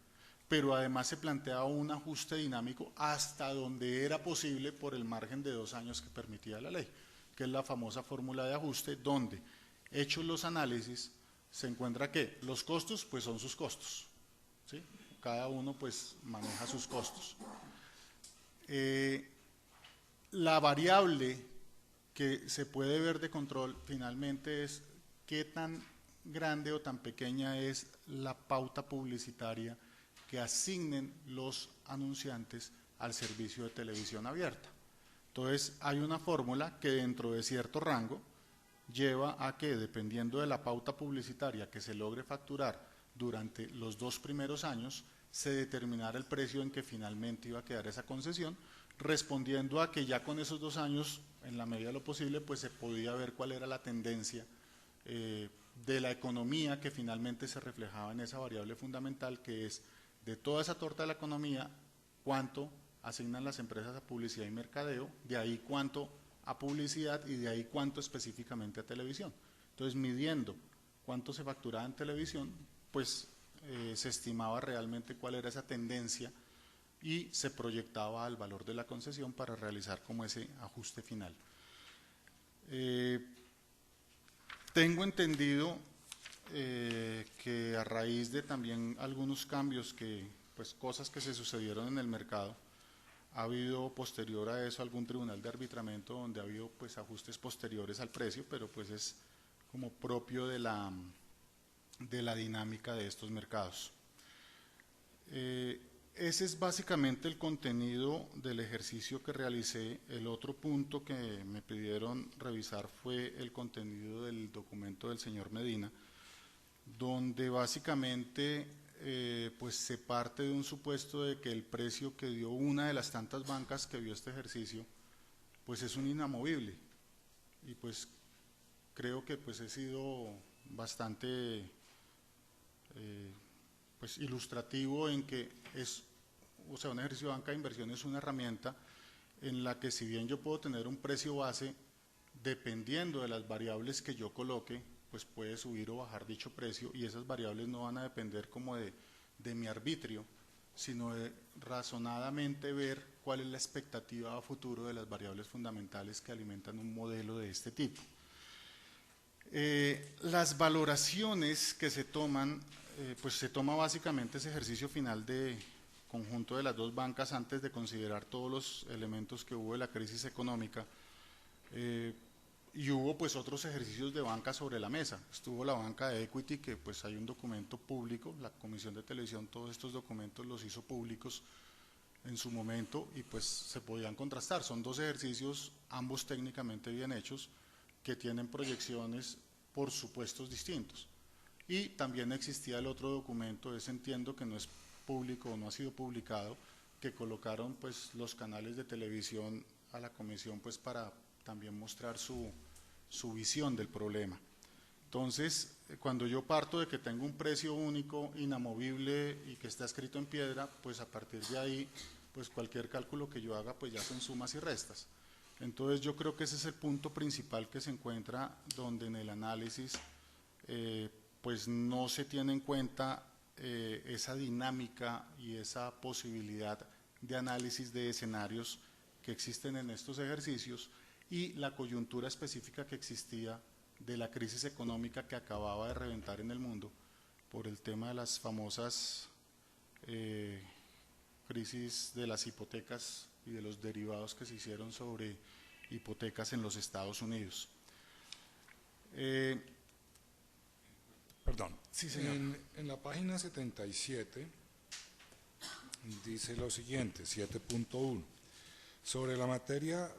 pero además se planteaba un ajuste dinámico hasta donde era posible por el margen de 2 años que permitía la ley, que es la famosa fórmula de ajuste, donde, hechos los análisis, se encuentra que los costos pues son sus costos, ¿sí? Cada uno pues maneja sus costos. La variable que se puede ver de control finalmente es qué tan grande o tan pequeña es la pauta publicitaria que asignen los anunciantes al servicio de televisión abierta. Entonces hay una fórmula que dentro de cierto rango lleva a que, dependiendo de la pauta publicitaria que se logre facturar durante los 2 primeros años, se determinara el precio en que finalmente iba a quedar esa concesión, respondiendo a que ya con esos 2 años, en la medida de lo posible, pues se podía ver cuál era la tendencia de la economía que finalmente se reflejaba en esa variable fundamental, que es de toda esa torta de la economía, cuánto asignan las empresas a publicidad y mercadeo, de ahí cuánto a publicidad y de ahí cuánto específicamente a televisión. Entonces, midiendo cuánto se facturaba en televisión, pues se estimaba realmente cuál era esa tendencia y se proyectaba al valor de la concesión para realizar como ese ajuste final. Tengo entendido que a raíz de también algunos cambios, pues cosas que se sucedieron en el mercado, ha habido posterior a eso algún tribunal de arbitramiento donde ha habido pues ajustes posteriores al precio, pero pues es como propio de la dinámica de estos mercados. Ese es básicamente el contenido del ejercicio que realicé. El otro punto que me pidieron revisar fue el contenido del documento del señor Medina, donde básicamente pues se parte de un supuesto de que el precio que dio una de las tantas bancas que vio este ejercicio pues es un inamovible, y pues creo que pues he sido bastante pues ilustrativo en que o sea, un ejercicio de banca de inversión es una herramienta en la que, si bien yo puedo tener un precio base, dependiendo de las variables que yo coloque, pues puede subir o bajar dicho precio, y esas variables no van a depender como de mi arbitrio, sino de razonadamente ver cuál es la expectativa a futuro de las variables fundamentales que alimentan un modelo de este tipo. Las valoraciones que se toman, pues se toma básicamente ese ejercicio final de conjunto de las dos bancas antes de considerar todos los elementos que hubo de la crisis económica, y hubo pues otros ejercicios de banca sobre la mesa. Estuvo la banca de equity, que pues hay un documento público, la Comisión de Televisión todos estos documentos los hizo públicos en su momento y pues se podían contrastar. Son dos ejercicios, ambos técnicamente bien hechos, que tienen proyecciones por supuestos distintos. Y también existía el otro documento, ese entiendo que no es público o no ha sido publicado, que colocaron pues los canales de televisión a la comisión pues para también mostrar su visión del problema. Entonces, cuando yo parto de que tengo un precio único, inamovible y que está escrito en piedra, pues a partir de ahí, pues cualquier cálculo que yo haga, pues ya son sumas y restas. Entonces yo creo que ese es el punto principal que se encuentra, donde en el análisis pues no se tiene en cuenta esa dinámica y esa posibilidad de análisis de escenarios que existen en estos ejercicios, y la coyuntura específica que existía de la crisis económica que acababa de reventar en el mundo por el tema de las famosas crisis de las hipotecas y de los derivados que se hicieron sobre hipotecas en los Estados Unidos. Perdón. Sí, señor. En la página 77 dice lo siguiente, 7.1. Sobre la materia,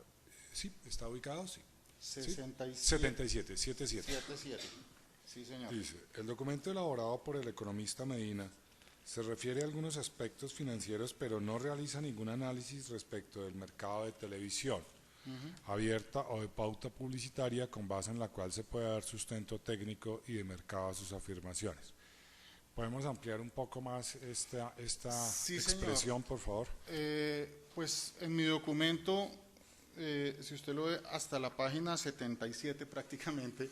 ¿sí? ¿Está ubicado? Sí. 77, 77. 77. Sí, señor. Dice, el documento elaborado por el economista Medina se refiere a algunos aspectos financieros, pero no realiza ningún análisis respecto del mercado de televisión abierta o de pauta publicitaria, con base en la cual se puede dar sustento técnico y de mercado a sus afirmaciones. ¿Podemos ampliar un poco más esta Sí, expresión, señor. por favor? Pues en mi documento, si usted lo ve hasta la página 77 prácticamente,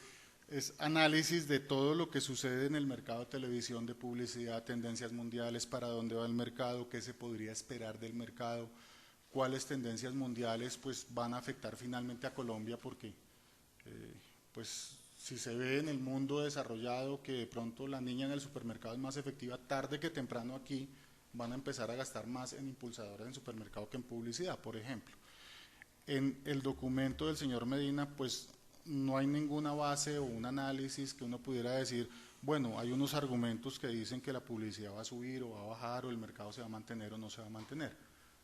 es análisis de todo lo que sucede en el mercado de televisión, de publicidad, tendencias mundiales, para dónde va el mercado, qué se podría esperar del mercado, cuáles tendencias mundiales pues van a afectar finalmente a Colombia, porque pues si se ve en el mundo desarrollado que de pronto la niña en el supermercado es más efectiva, tarde que temprano aquí van a empezar a gastar más en impulsadoras en supermercado que en publicidad, por ejemplo. En el documento del señor Medina pues no hay ninguna base o un análisis que uno pudiera decir, bueno, hay unos argumentos que dicen que la publicidad va a subir o va a bajar, o el mercado se va a mantener o no se va a mantener.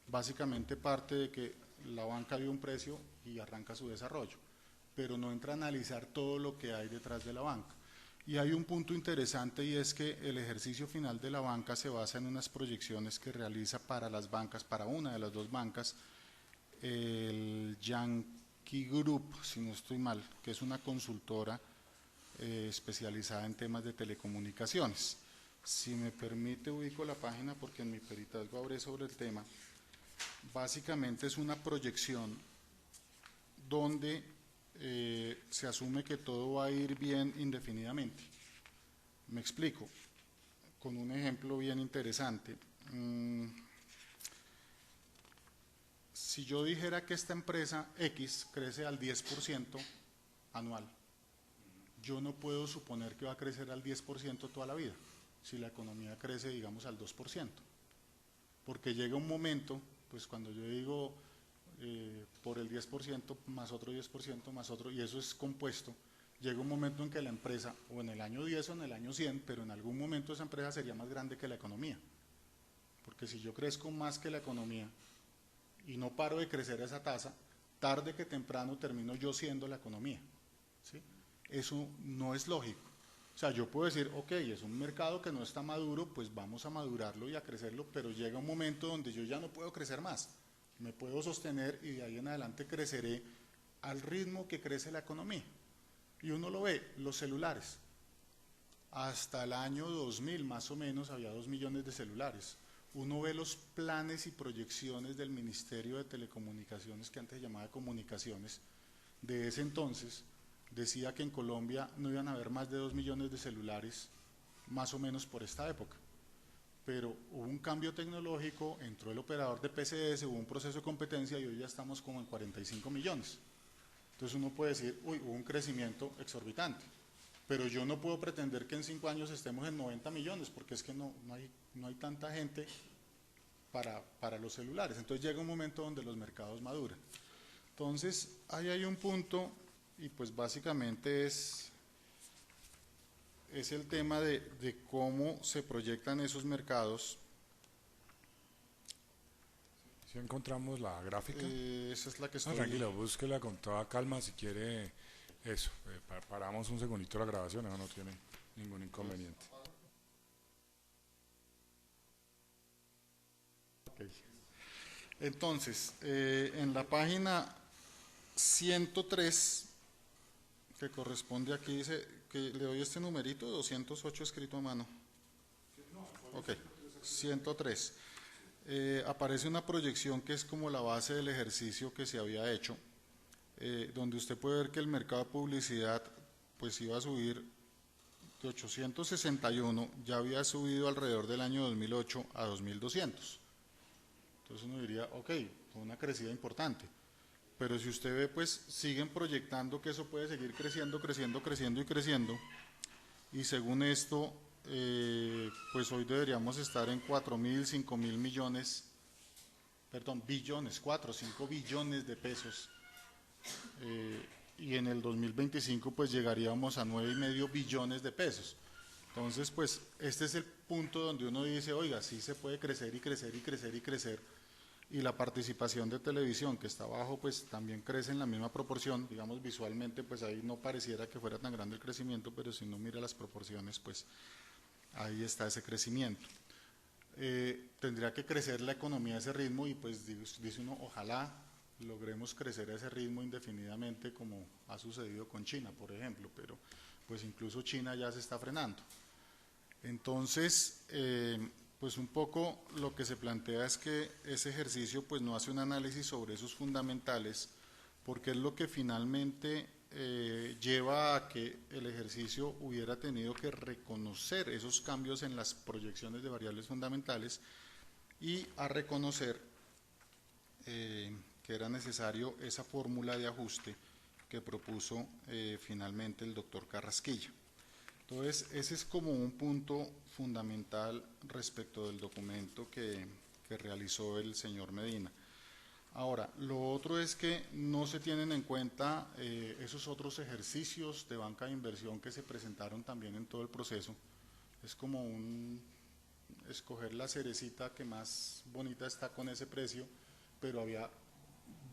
Básicamente parte de que la banca dio un precio y arranca su desarrollo, pero no entra a analizar todo lo que hay detrás de la banca. Y hay un punto interesante, y es que el ejercicio final de la banca se basa en unas proyecciones que realiza para las bancas, para una de las dos bancas, el Yankee Group, si no estoy mal, que es una consultora especializada en temas de telecomunicaciones. Si me permite, ubico la página porque en mi peritazgo hablé sobre el tema. Básicamente es una proyección donde se asume que todo va a ir bien indefinidamente. Me explico, con un ejemplo bien interesante. Si yo dijera que esta empresa X crece al 10% anual, yo no puedo suponer que va a crecer al 10% toda la vida, si la economía crece, digamos, al 2%. Porque llega un momento, pues cuando yo digo por el 10% más otro 10% más otro, y eso es compuesto, llega un momento en que la empresa, o en el año 10 o en el año 100, pero en algún momento esa empresa sería más grande que la economía. Porque si yo crezco más que la economía y no paro de crecer a esa tasa, tarde que temprano termino yo siendo la economía, ¿sí? Eso no es lógico. O sea, yo puedo decir, ok, es un mercado que no está maduro, pues vamos a madurarlo y a crecerlo, pero llega un momento donde yo ya no puedo crecer más. Me puedo sostener y de ahí en adelante creceré al ritmo que crece la economía. Y uno lo ve, los celulares. hasta el año 2000 más o menos había 2 millones de celulares. Uno ve los planes y proyecciones del Ministerio de Telecomunicaciones, que antes se llamaba Comunicaciones, de ese entonces, decía que en Colombia no iban a haber más de 2 millones de celulares, más o menos por esta época. Pero hubo un cambio tecnológico, entró el operador de PCS, hubo un proceso de competencia y hoy ya estamos como en 45 millones. Entonces uno puede decir, uy, hubo un crecimiento exorbitante, pero yo no puedo pretender que en 5 años estemos en 90 millones, porque es que no hay tanta gente para los celulares. Entonces llega un momento donde los mercados maduran. Entonces ahí hay un punto, y pues básicamente es el tema de cómo se proyectan esos mercados. Si encontramos la gráfica. Esa es la que estoy... No, tranquilo, búsquela con toda calma si quiere eso. Paramos un segundito la grabación, eso no tiene ningún inconveniente. Okay. Entonces, en la página 103, que corresponde aquí, dice que le doy este numerito, 208 escrito a mano. Ok, 103. Aparece una proyección que es como la base del ejercicio que se había hecho, donde usted puede ver que el mercado de publicidad pues iba a subir de 861, ya había subido alrededor del año 2008 a 2200. Entonces uno diría, ok, fue una crecida importante. Pero si usted ve, pues siguen proyectando que eso puede seguir creciendo, creciendo, creciendo y creciendo. Y según esto, pues hoy deberíamos estar en 4.000, 5.000 millones, perdón, billones, 4 o 5 billones de pesos. Y en el 2025 pues llegaríamos a 9,5 billones de pesos. Entonces, pues este es el punto donde uno dice, oiga, sí se puede crecer y crecer y crecer y crecer. Y la participación de televisión que está abajo pues también crece en la misma proporción, digamos visualmente pues ahí no pareciera que fuera tan grande el crecimiento, pero si uno mira las proporciones pues ahí está ese crecimiento. Tendría que crecer la economía a ese ritmo y pues dice uno, ojalá logremos crecer a ese ritmo indefinidamente como ha sucedido con China, por ejemplo, pero pues incluso China ya se está frenando. Entonces, pues un poco lo que se plantea es que ese ejercicio pues no hace un análisis sobre esos fundamentales, porque es lo que finalmente lleva a que el ejercicio hubiera tenido que reconocer esos cambios en las proyecciones de variables fundamentales y a reconocer que era necesario esa fórmula de ajuste que propuso finalmente el doctor Carrasquilla. Entonces, ese es como un punto fundamental respecto del documento que realizó el señor Medina. Ahora, lo otro es que no se tienen en cuenta esos otros ejercicios de banca de inversión que se presentaron también en todo el proceso. Es como escoger la cerecita que más bonita está con ese precio, pero había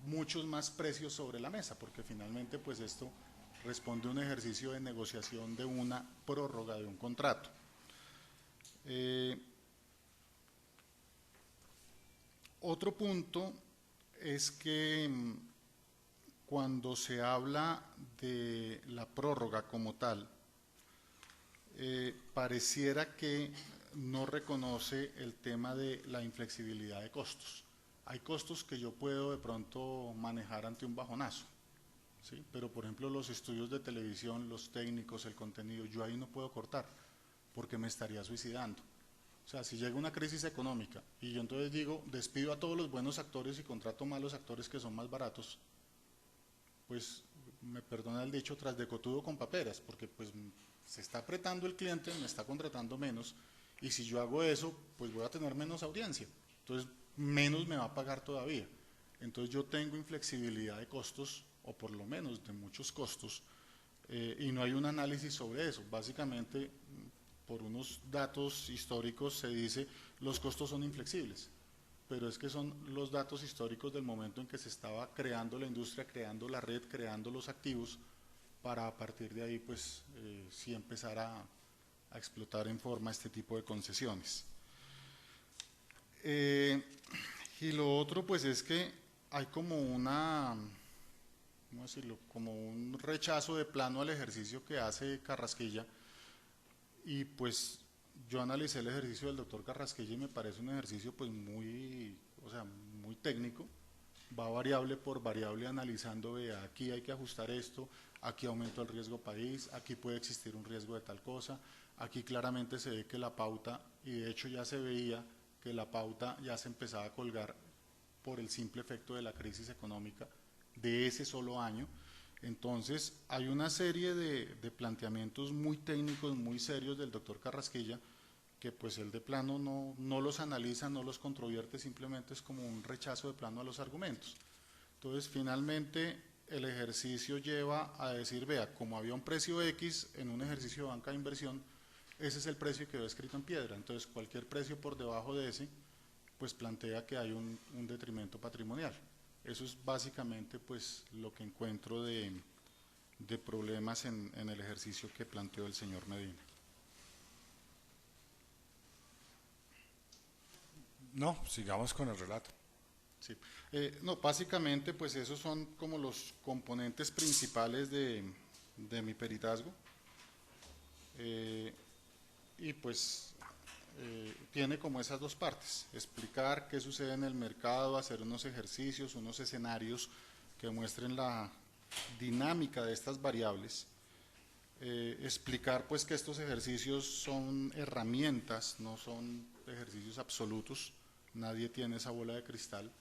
muchos más precios sobre la mesa, porque finalmente pues esto responde a un ejercicio de negociación de una prórroga de un contrato. Otro punto es que cuando se habla de la prórroga como tal, pareciera que no reconoce el tema de la inflexibilidad de costos. Hay costos que yo puedo de pronto manejar ante un bajonazo, ¿sí? Pero por ejemplo los estudios de televisión, los técnicos, el contenido, yo ahí no puedo cortar porque me estaría suicidando. O sea, si llega una crisis económica y yo entonces digo, despido a todos los buenos actores y contrato malos actores que son más baratos, pues me perdona el dicho, tras de cotudo con paperas, porque pues se está apretando el cliente, me está contratando menos, y si yo hago eso, pues voy a tener menos audiencia. Entonces, menos me va a pagar todavía. Entonces yo tengo inflexibilidad de costos, o por lo menos de muchos costos, y no hay un análisis sobre eso. Básicamente, por unos datos históricos se dice los costos son inflexibles, pero es que son los datos históricos del momento en que se estaba creando la industria, creando la red, creando los activos, para a partir de ahí pues sí empezar a explotar en forma este tipo de concesiones. Y lo otro pues es que hay como ¿cómo decirlo? Como un rechazo de plano al ejercicio que hace Carrasquilla, y pues yo analicé el ejercicio del doctor Carrasquilla y me parece un ejercicio pues muy, o sea, muy técnico, va variable por variable analizando, vea, aquí hay que ajustar esto, aquí aumento el riesgo país, aquí puede existir un riesgo de tal cosa, aquí claramente se ve que la pauta, y de hecho ya se veía que la pauta ya se empezaba a colgar por el simple efecto de la crisis económica de ese solo año. Entonces hay una serie de planteamientos muy técnicos, muy serios del doctor Carrasquilla, que pues él de plano no los analiza, no los controvierte, simplemente es como un rechazo de plano a los argumentos. Entonces finalmente el ejercicio lleva a decir, vea, como había un precio X en un ejercicio de banca de inversión, ese es el precio que quedó escrito en piedra, entonces cualquier precio por debajo de ese, pues plantea que hay un detrimento patrimonial. Eso es básicamente pues lo que encuentro de problemas en el ejercicio que planteó el señor Medina. No, sigamos con el relato. Sí. No, básicamente pues esos son como los componentes principales de mi peritazgo. Y pues tiene como esas dos partes, explicar qué sucede en el mercado, hacer unos ejercicios, unos escenarios que muestren la dinámica de estas variables, explicar pues que estos ejercicios son herramientas, no son ejercicios absolutos, nadie tiene esa bola de cristal,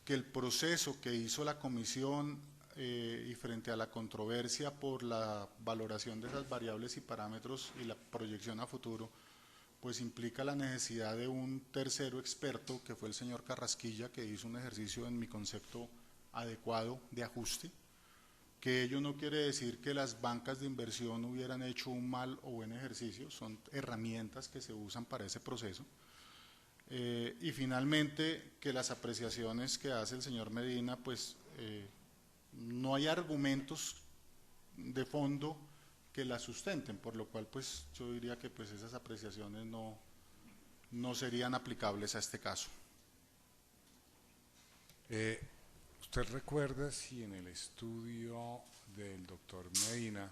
que el proceso que hizo la comisión y frente a la controversia por la valoración de esas variables y parámetros y la proyección a futuro, pues implica la necesidad de un tercero experto, que fue el señor Carrasquilla, que hizo un ejercicio en mi concepto adecuado de ajuste, que ello no quiere decir que las bancas de inversión hubieran hecho un mal o buen ejercicio, son herramientas que se usan para ese proceso. Y finalmente que las apreciaciones que hace el señor Medina, pues no hay argumentos de fondo que las sustenten, por lo cual pues yo diría que pues esas apreciaciones no serían aplicables a este caso. ¿Usted recuerda si en el estudio del doctor Medina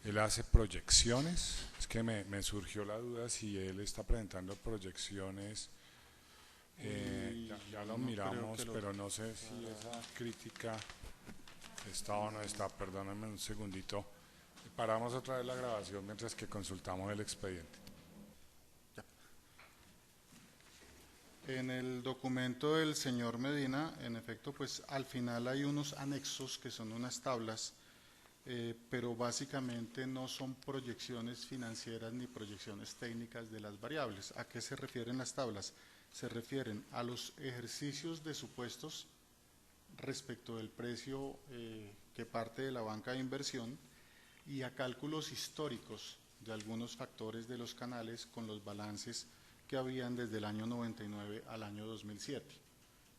él hace proyecciones? Es que me surgió la duda si él está presentando proyecciones. Ya lo miramos, pero no sé si esa crítica está o no está. Perdónenme un segundito. Paramos otra vez la grabación mientras que consultamos el expediente. En el documento del señor Medina, en efecto, pues al final hay unos anexos que son unas tablas, pero básicamente no son proyecciones financieras ni proyecciones técnicas de las variables. ¿A qué se refieren las tablas? Se refieren a los ejercicios de supuestos respecto del precio que parte de la banca de inversión y a cálculos históricos de algunos factores de los canales con los balances que habían desde el año 99 al año 2007,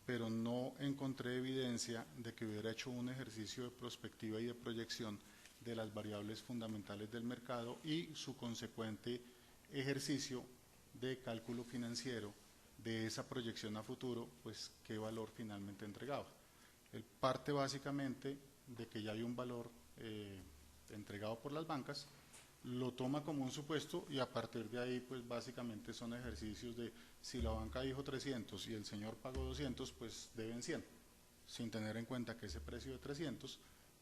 pero no encontré evidencia de que hubiera hecho un ejercicio de prospectiva y de proyección de las variables fundamentales del mercado y su consecuente ejercicio de cálculo financiero de esa proyección a futuro, pues qué valor finalmente entregaba. Él parte básicamente de que ya hay un valor entregado por las bancas, lo toma como un supuesto y a partir de ahí pues básicamente son ejercicios de si la banca dijo 300 y el señor pagó 200, pues deben 100, sin tener en cuenta que ese precio de 300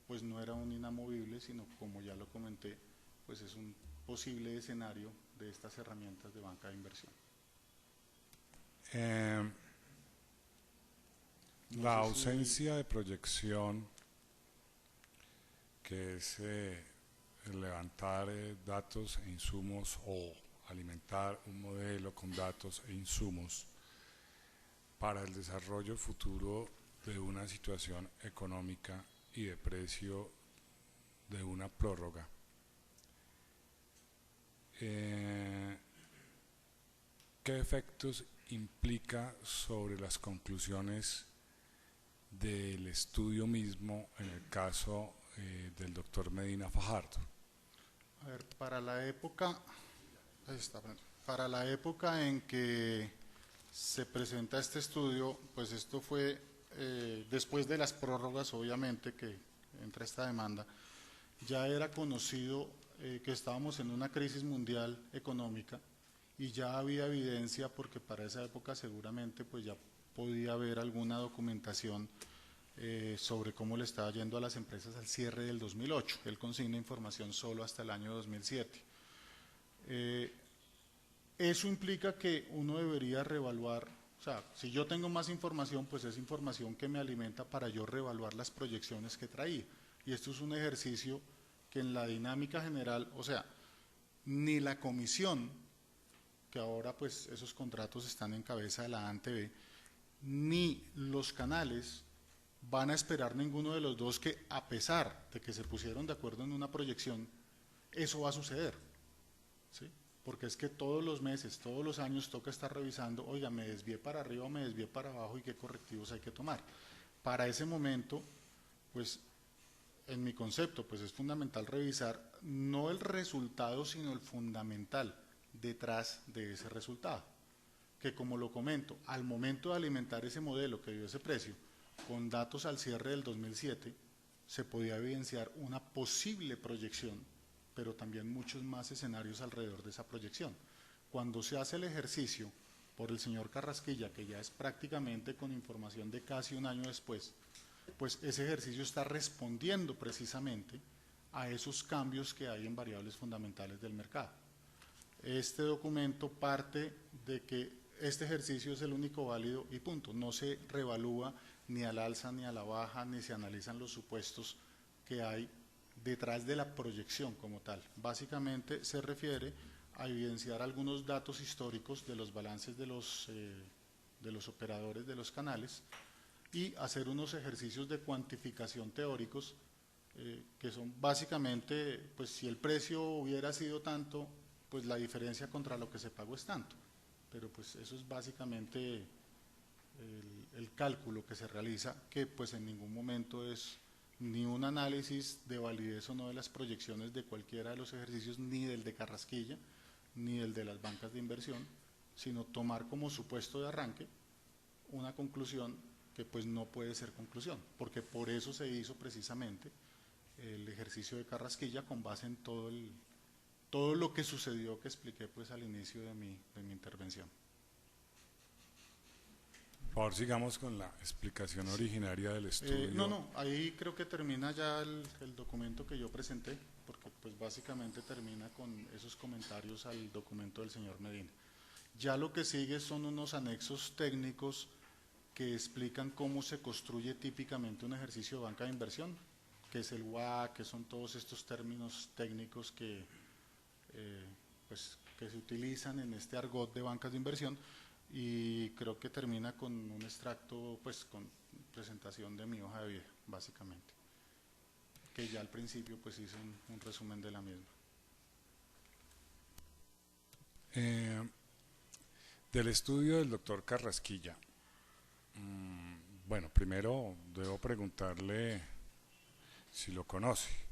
pues no era un inamovible, sino como ya lo comenté, pues es un posible escenario de estas herramientas de banca de inversión. La ausencia de proyección, que es levantar datos e insumos o alimentar un modelo con datos e insumos para el desarrollo futuro de una situación económica y de precio de una prórroga. ¿Qué efectos implica sobre las conclusiones del estudio mismo en el caso del doctor Medina Fajardo? A ver, para la época en que se presenta este estudio, pues esto fue después de las prórrogas, obviamente, que entra esta demanda, ya era conocido que estábamos en una crisis mundial económica y ya había evidencia, porque para esa época seguramente pues ya podía haber alguna documentación sobre cómo le estaba yendo a las empresas al cierre del 2008. Él consigna información solo hasta el año 2007. Eso implica que uno debería reevaluar, o sea, si yo tengo más información, pues es información que me alimenta para yo reevaluar las proyecciones que traía. Y esto es un ejercicio que en la dinámica general, o sea, ni la comisión, que ahora pues esos contratos están en cabeza de la ANTV, ni los canales van a esperar ninguno de los dos que, a pesar de que se pusieron de acuerdo en una proyección, eso va a suceder, ¿sí? Porque es que todos los meses, todos los años toca estar revisando, oiga, me desvié para arriba o me desvié para abajo y qué correctivos hay que tomar. Para ese momento, pues, en mi concepto, pues es fundamental revisar no el resultado, sino el fundamental detrás de ese resultado. Que como lo comento, al momento de alimentar ese modelo que dio ese precio, con datos al cierre del 2007, se podía evidenciar una posible proyección, pero también muchos más escenarios alrededor de esa proyección. Cuando se hace el ejercicio por el señor Carrasquilla, que ya es prácticamente con información de casi un año después, pues ese ejercicio está respondiendo precisamente a esos cambios que hay en variables fundamentales del mercado. Este documento parte de que este ejercicio es el único válido y punto. No se reevalúa ni al alza ni a la baja, ni se analizan los supuestos que hay detrás de la proyección como tal. Básicamente se refiere a evidenciar algunos datos históricos de los balances de los operadores de los canales y hacer unos ejercicios de cuantificación teóricos que son básicamente, pues si el precio hubiera sido tanto, pues la diferencia contra lo que se pagó es tanto. Pero pues eso es básicamente el cálculo que se realiza, que pues en ningún momento es ni un análisis de validez o no de las proyecciones de cualquiera de los ejercicios, ni del de Carrasquilla, ni el de las bancas de inversión, sino tomar como supuesto de arranque una conclusión que pues no puede ser conclusión, porque por eso se hizo precisamente el ejercicio de Carrasquilla con base en todo lo que sucedió que expliqué pues al inicio de mi intervención. Por favor, sigamos con la explicación originaria del estudio. No, ahí creo que termina ya el documento que yo presenté, porque pues básicamente termina con esos comentarios al documento del señor Medina. Ya lo que sigue son unos anexos técnicos que explican cómo se construye típicamente un ejercicio de banca de inversión, que es el WAC, que son todos estos términos técnicos que se utilizan en este argot de bancas de inversión, y creo que termina con un extracto, pues con presentación de mi hoja de vida, básicamente, que ya al principio pues hice un resumen de la misma. Del estudio del doctor Carrasquilla, bueno, primero debo preguntarle si lo conoce.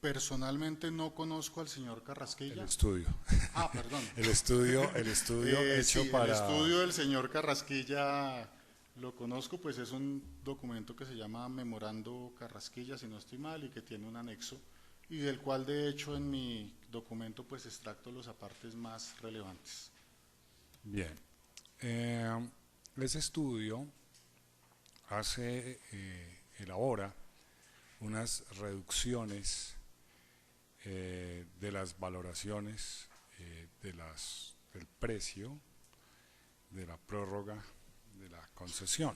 Personalmente no conozco al señor Carrasquilla. El estudio. Ah, perdón. el estudio hecho sí, para... El estudio del señor Carrasquilla lo conozco, pues es un documento que se llama Memorando Carrasquilla, si no estoy mal, y que tiene un anexo, y del cual de hecho en mi documento pues extracto los apartes más relevantes. Bien. Ese estudio elabora unas reducciones de las valoraciones del precio de la prórroga de la concesión.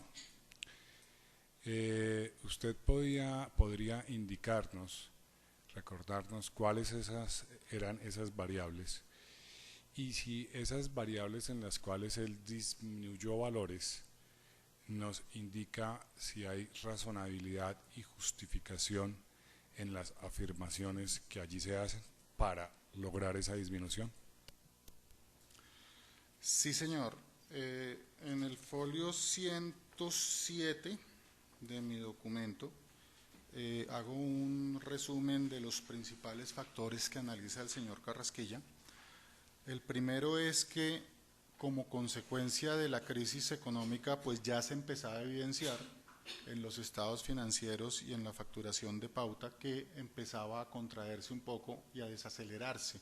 Usted podría indicarnos, recordarnos cuáles eran esas variables, y si esas variables en las cuales él disminuyó valores nos indica si hay razonabilidad y justificación en las afirmaciones que allí se hacen para lograr esa disminución. Sí, señor. En el folio 107 de mi documento hago un resumen de los principales factores que analiza el señor Carrasquilla. El primero es que como consecuencia de la crisis económica pues ya se empezaba a evidenciar en los estados financieros y en la facturación de pauta, que empezaba a contraerse un poco y a desacelerarse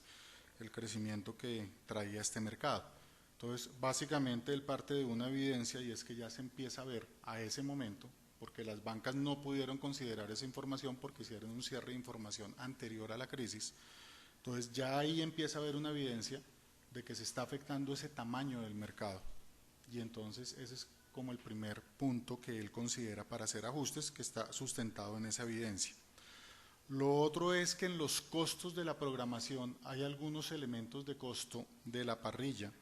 el crecimiento que traía este mercado. Entonces, básicamente él parte de una evidencia, y es que ya se empieza a ver a ese momento, porque las bancas no pudieron considerar esa información porque hicieron un cierre de información anterior a la crisis. Entonces ya ahí empieza a haber una evidencia de que se está afectando ese tamaño del mercado, y entonces ese es como el primer punto que él considera para hacer ajustes, que está sustentado en esa evidencia. Lo otro es que en los costos de la programación hay algunos elementos de costo de la parrilla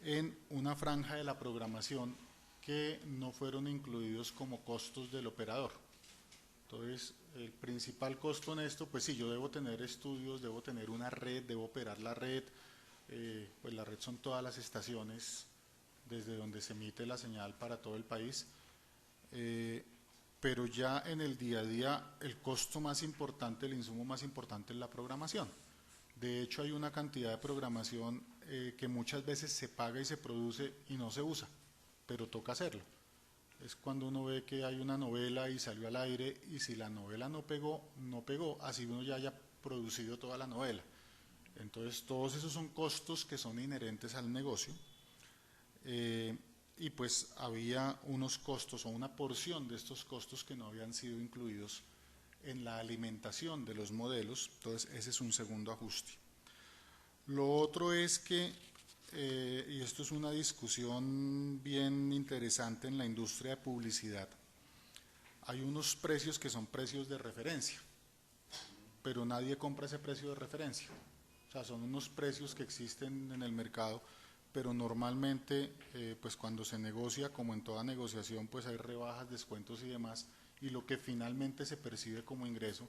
en una franja de la programación que no fueron incluidos como costos del operador. Entonces, el principal costo en esto, pues sí, yo debo tener estudios, debo tener una red, debo operar la red, pues la red son todas las estaciones desde donde se emite la señal para todo el país, pero ya en el día a día el costo más importante, el insumo más importante es la programación. De hecho, hay una cantidad de programación que muchas veces se paga y se produce y no se usa, pero toca hacerlo. Es cuando uno ve que hay una novela y salió al aire, y si la novela no pegó, no pegó, así uno ya haya producido toda la novela. Entonces, todos esos son costos que son inherentes al negocio, y pues había unos costos o una porción de estos costos que no habían sido incluidos en la alimentación de los modelos. Entonces, ese es un segundo ajuste. Lo otro es que, y esto es una discusión bien interesante en la industria de publicidad, hay unos precios que son precios de referencia, pero nadie compra ese precio de referencia. O sea, son unos precios que existen en el mercado, pero normalmente, pues cuando se negocia, como en toda negociación, pues hay rebajas, descuentos y demás, y lo que finalmente se percibe como ingreso,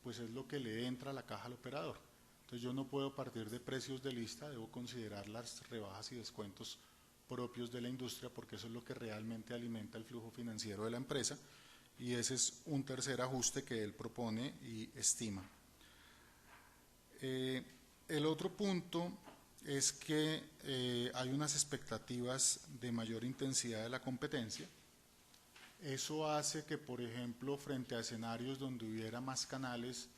pues es lo que le entra a la caja al operador. Entonces yo no puedo partir de precios de lista, debo considerar las rebajas y descuentos propios de la industria, porque eso es lo que realmente alimenta el flujo financiero de la empresa, y ese es un tercer ajuste que él propone y estima. El otro punto es que hay unas expectativas de mayor intensidad de la competencia. Eso hace que, por ejemplo, frente a escenarios donde hubiera más canales,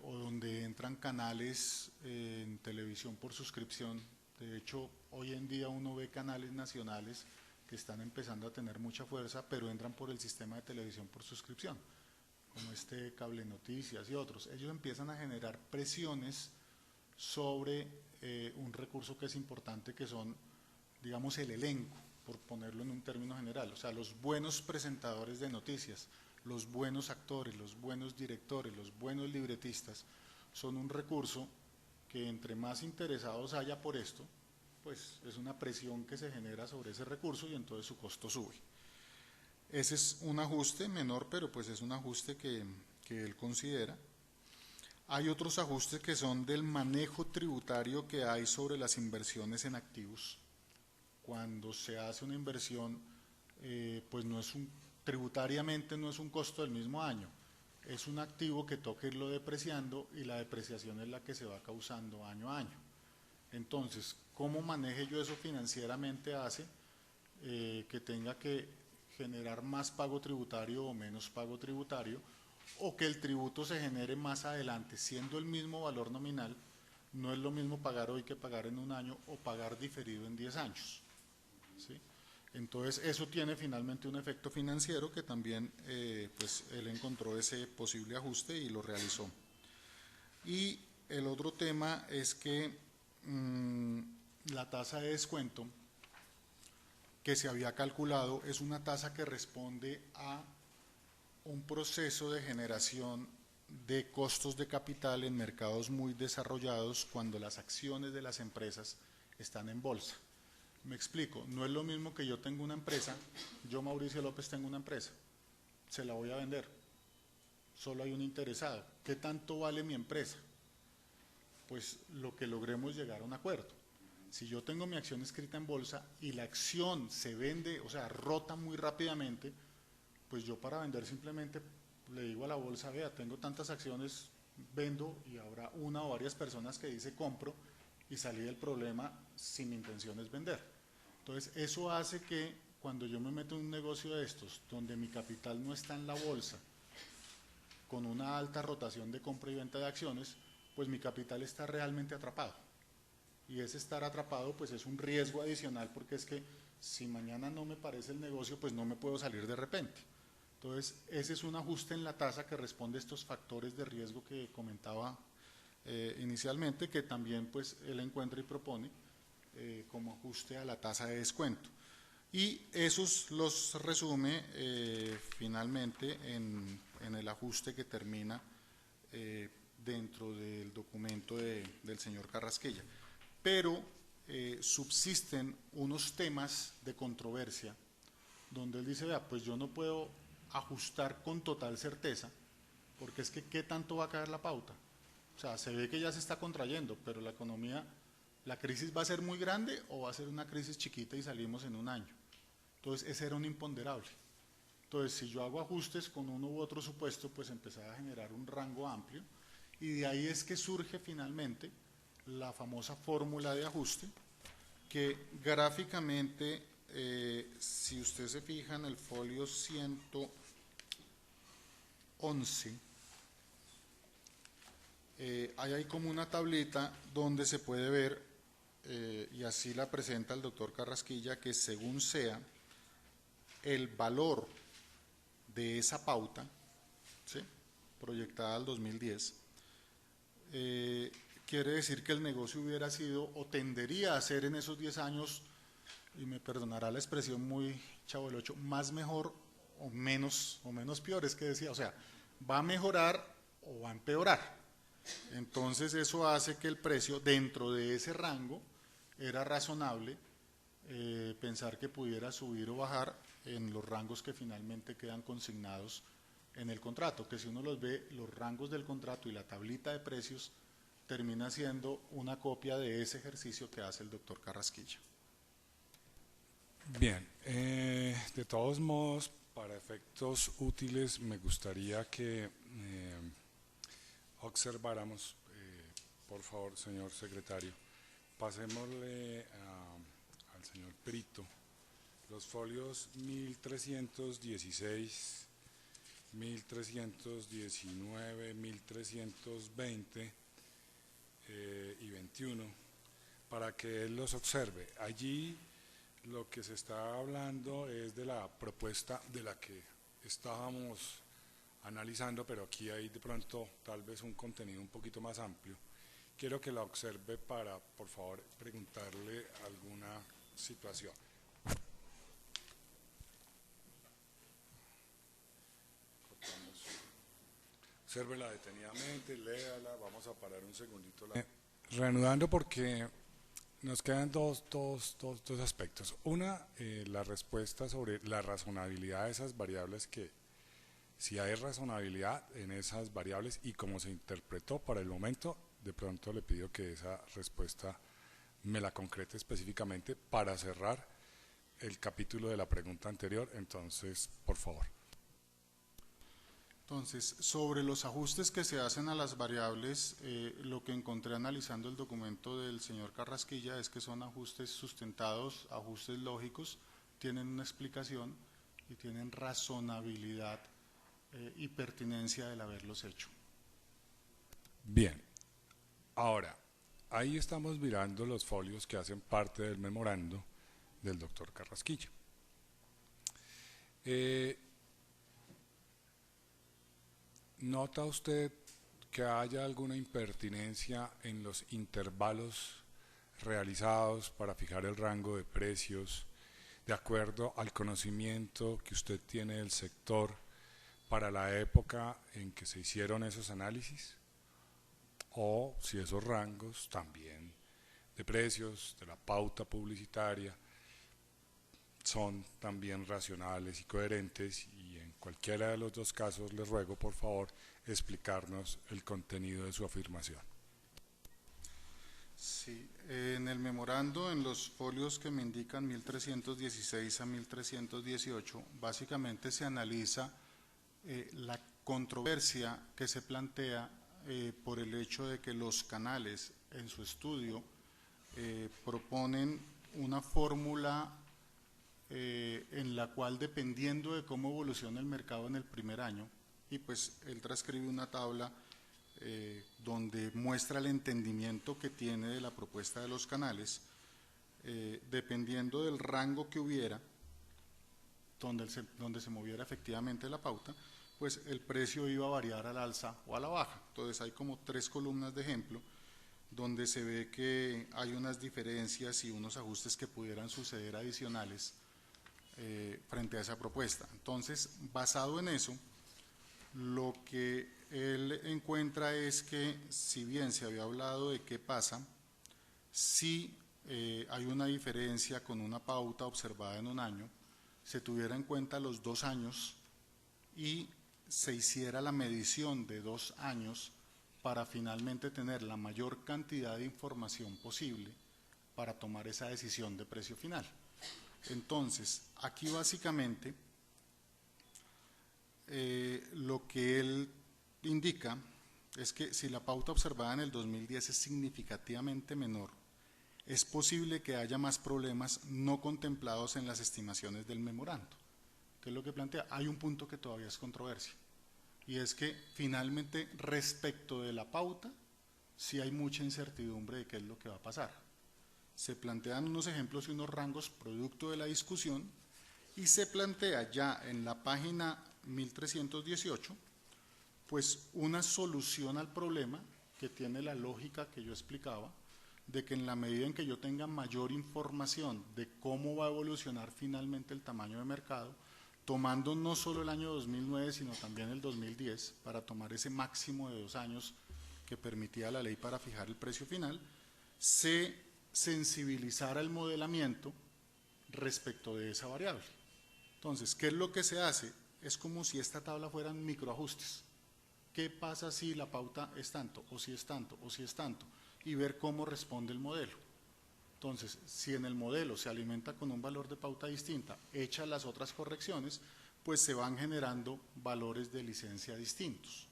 o donde entran canales en televisión por suscripción, de hecho hoy en día uno ve canales nacionales que están empezando a tener mucha fuerza, pero entran por el sistema de televisión por suscripción, como Cable Noticias y otros. Ellos empiezan a generar presiones sobre un recurso que es importante, que son, digamos, el elenco, por ponerlo en un término general, o sea, los buenos presentadores de noticias, los buenos actores, los buenos directores, los buenos libretistas, son un recurso que entre más interesados haya por esto, pues es una presión que se genera sobre ese recurso y entonces su costo sube. Ese es un ajuste menor, pero pues es un ajuste que él considera. Hay otros ajustes que son del manejo tributario que hay sobre las inversiones en activos. Cuando se hace una inversión, pues no es tributariamente no es un costo del mismo año, es un activo que toca irlo depreciando, y la depreciación es la que se va causando año a año. Entonces, cómo maneje yo eso financieramente hace que tenga que generar más pago tributario o menos pago tributario, o que el tributo se genere más adelante, siendo el mismo valor nominal. No es lo mismo pagar hoy que pagar en un año, o pagar diferido en 10 años. ¿Sí? Entonces eso tiene finalmente un efecto financiero que también pues él encontró ese posible ajuste y lo realizó. Y el otro tema es que la tasa de descuento que se había calculado es una tasa que responde a un proceso de generación de costos de capital en mercados muy desarrollados, cuando las acciones de las empresas están en bolsa. Me explico, no es lo mismo que yo tengo una empresa, yo Mauricio López tengo una empresa, se la voy a vender, solo hay un interesado. ¿Qué tanto vale mi empresa? Pues lo que logremos llegar a un acuerdo. Si yo tengo mi acción escrita en bolsa y la acción se vende, o sea, rota muy rápidamente, pues yo para vender simplemente le digo a la bolsa, vea, tengo tantas acciones, vendo, y habrá una o varias personas que dice compro, y salí del problema si mi intención es vender. Entonces, eso hace que cuando yo me meto en un negocio de estos, donde mi capital no está en la bolsa, con una alta rotación de compra y venta de acciones, pues mi capital está realmente atrapado. Y ese estar atrapado pues es un riesgo adicional, porque es que si mañana no me parece el negocio, pues no me puedo salir de repente. Entonces ese es un ajuste en la tasa que responde a estos factores de riesgo que comentaba inicialmente, que también pues él encuentra y propone como ajuste a la tasa de descuento. Y esos los resume finalmente en el ajuste que termina dentro del documento del señor Carrasquilla. Pero subsisten unos temas de controversia donde él dice, vea, pues yo no puedo ajustar con total certeza, porque es que ¿qué tanto va a caer la pauta? O sea, se ve que ya se está contrayendo, pero la economía, ¿la crisis va a ser muy grande o va a ser una crisis chiquita y salimos en un año? Entonces ese era un imponderable. Entonces si yo hago ajustes con uno u otro supuesto, pues empezaba a generar un rango amplio, y de ahí es que surge finalmente la famosa fórmula de ajuste, que gráficamente, si usted se fija en el folio 111, ahí hay como una tablita donde se puede ver, y así la presenta el doctor Carrasquilla, que según sea el valor de esa pauta, ¿sí?, proyectada al 2010, quiere decir que el negocio hubiera sido o tendería a ser en esos 10 años, y me perdonará la expresión muy chavolocho, más mejor o menos peor, es que decía, o sea, va a mejorar o va a empeorar. Entonces eso hace que el precio dentro de ese rango era razonable pensar que pudiera subir o bajar en los rangos que finalmente quedan consignados en el contrato, que si uno los ve, los rangos del contrato y la tablita de precios termina siendo una copia de ese ejercicio que hace el doctor Carrasquilla. Bien, de todos modos, para efectos útiles, me gustaría que observáramos, por favor, señor secretario, pasémosle al señor Brito los folios 1316, 1319, 1320 y 21, para que él los observe. Allí lo que se está hablando es de la propuesta de la que estábamos analizando, pero aquí hay de pronto tal vez un contenido un poquito más amplio. Quiero que la observe para, por favor, preguntarle alguna situación. Obsérvela detenidamente, léala, vamos a parar un segundito. Reanudando, porque nos quedan dos aspectos. Una, la respuesta sobre la razonabilidad de esas variables, que si hay razonabilidad en esas variables y cómo se interpretó para el momento, de pronto le pido que esa respuesta me la concrete específicamente para cerrar el capítulo de la pregunta anterior. Entonces, por favor. Entonces, sobre los ajustes que se hacen a las variables, lo que encontré analizando el documento del señor Carrasquilla es que son ajustes sustentados, ajustes lógicos, tienen una explicación y tienen razonabilidad y pertinencia del haberlos hecho. Bien, ahora, ahí estamos mirando los folios que hacen parte del memorando del doctor Carrasquilla. ¿Nota usted que haya alguna impertinencia en los intervalos realizados para fijar el rango de precios de acuerdo al conocimiento que usted tiene del sector para la época en que se hicieron esos análisis? O si esos rangos también de precios, de la pauta publicitaria, son también racionales y coherentes, y en cualquiera de los dos casos les ruego por favor explicarnos el contenido de su afirmación. Sí, en el memorando, en los folios que me indican 1316 a 1318, básicamente se analiza la controversia que se plantea por el hecho de que los canales en su estudio proponen una fórmula en la cual, dependiendo de cómo evoluciona el mercado en el primer año, y pues él transcribe una tabla donde muestra el entendimiento que tiene de la propuesta de los canales, dependiendo del rango que hubiera, donde se moviera efectivamente la pauta, pues el precio iba a variar al alza o a la baja. Entonces hay como 3 columnas de ejemplo donde se ve que hay unas diferencias y unos ajustes que pudieran suceder adicionales frente a esa propuesta. Entonces, basado en eso, lo que él encuentra es que, si bien se había hablado de qué pasa, si hay una diferencia con una pauta observada en un año, se tuviera en cuenta los 2 años y se hiciera la medición de 2 años para finalmente tener la mayor cantidad de información posible para tomar esa decisión de precio final. Entonces, aquí básicamente lo que él indica es que si la pauta observada en el 2010 es significativamente menor, es posible que haya más problemas no contemplados en las estimaciones del memorando. ¿Qué es lo que plantea? Hay un punto que todavía es controversia, y es que finalmente respecto de la pauta sí hay mucha incertidumbre de qué es lo que va a pasar. Se plantean unos ejemplos y unos rangos producto de la discusión, y se plantea ya en la página 1318 pues una solución al problema que tiene la lógica que yo explicaba, de que en la medida en que yo tenga mayor información de cómo va a evolucionar finalmente el tamaño de mercado, tomando no solo el año 2009, sino también el 2010, para tomar ese máximo de 2 años que permitía la ley para fijar el precio final, se sensibilizara el modelamiento respecto de esa variable. Entonces, ¿qué es lo que se hace? Es como si esta tabla fueran microajustes. ¿Qué pasa si la pauta es tanto, o si es tanto, o si es tanto? Y ver cómo responde el modelo. Entonces, si en el modelo se alimenta con un valor de pauta distinta, hecha las otras correcciones, pues se van generando valores de licencia distintos.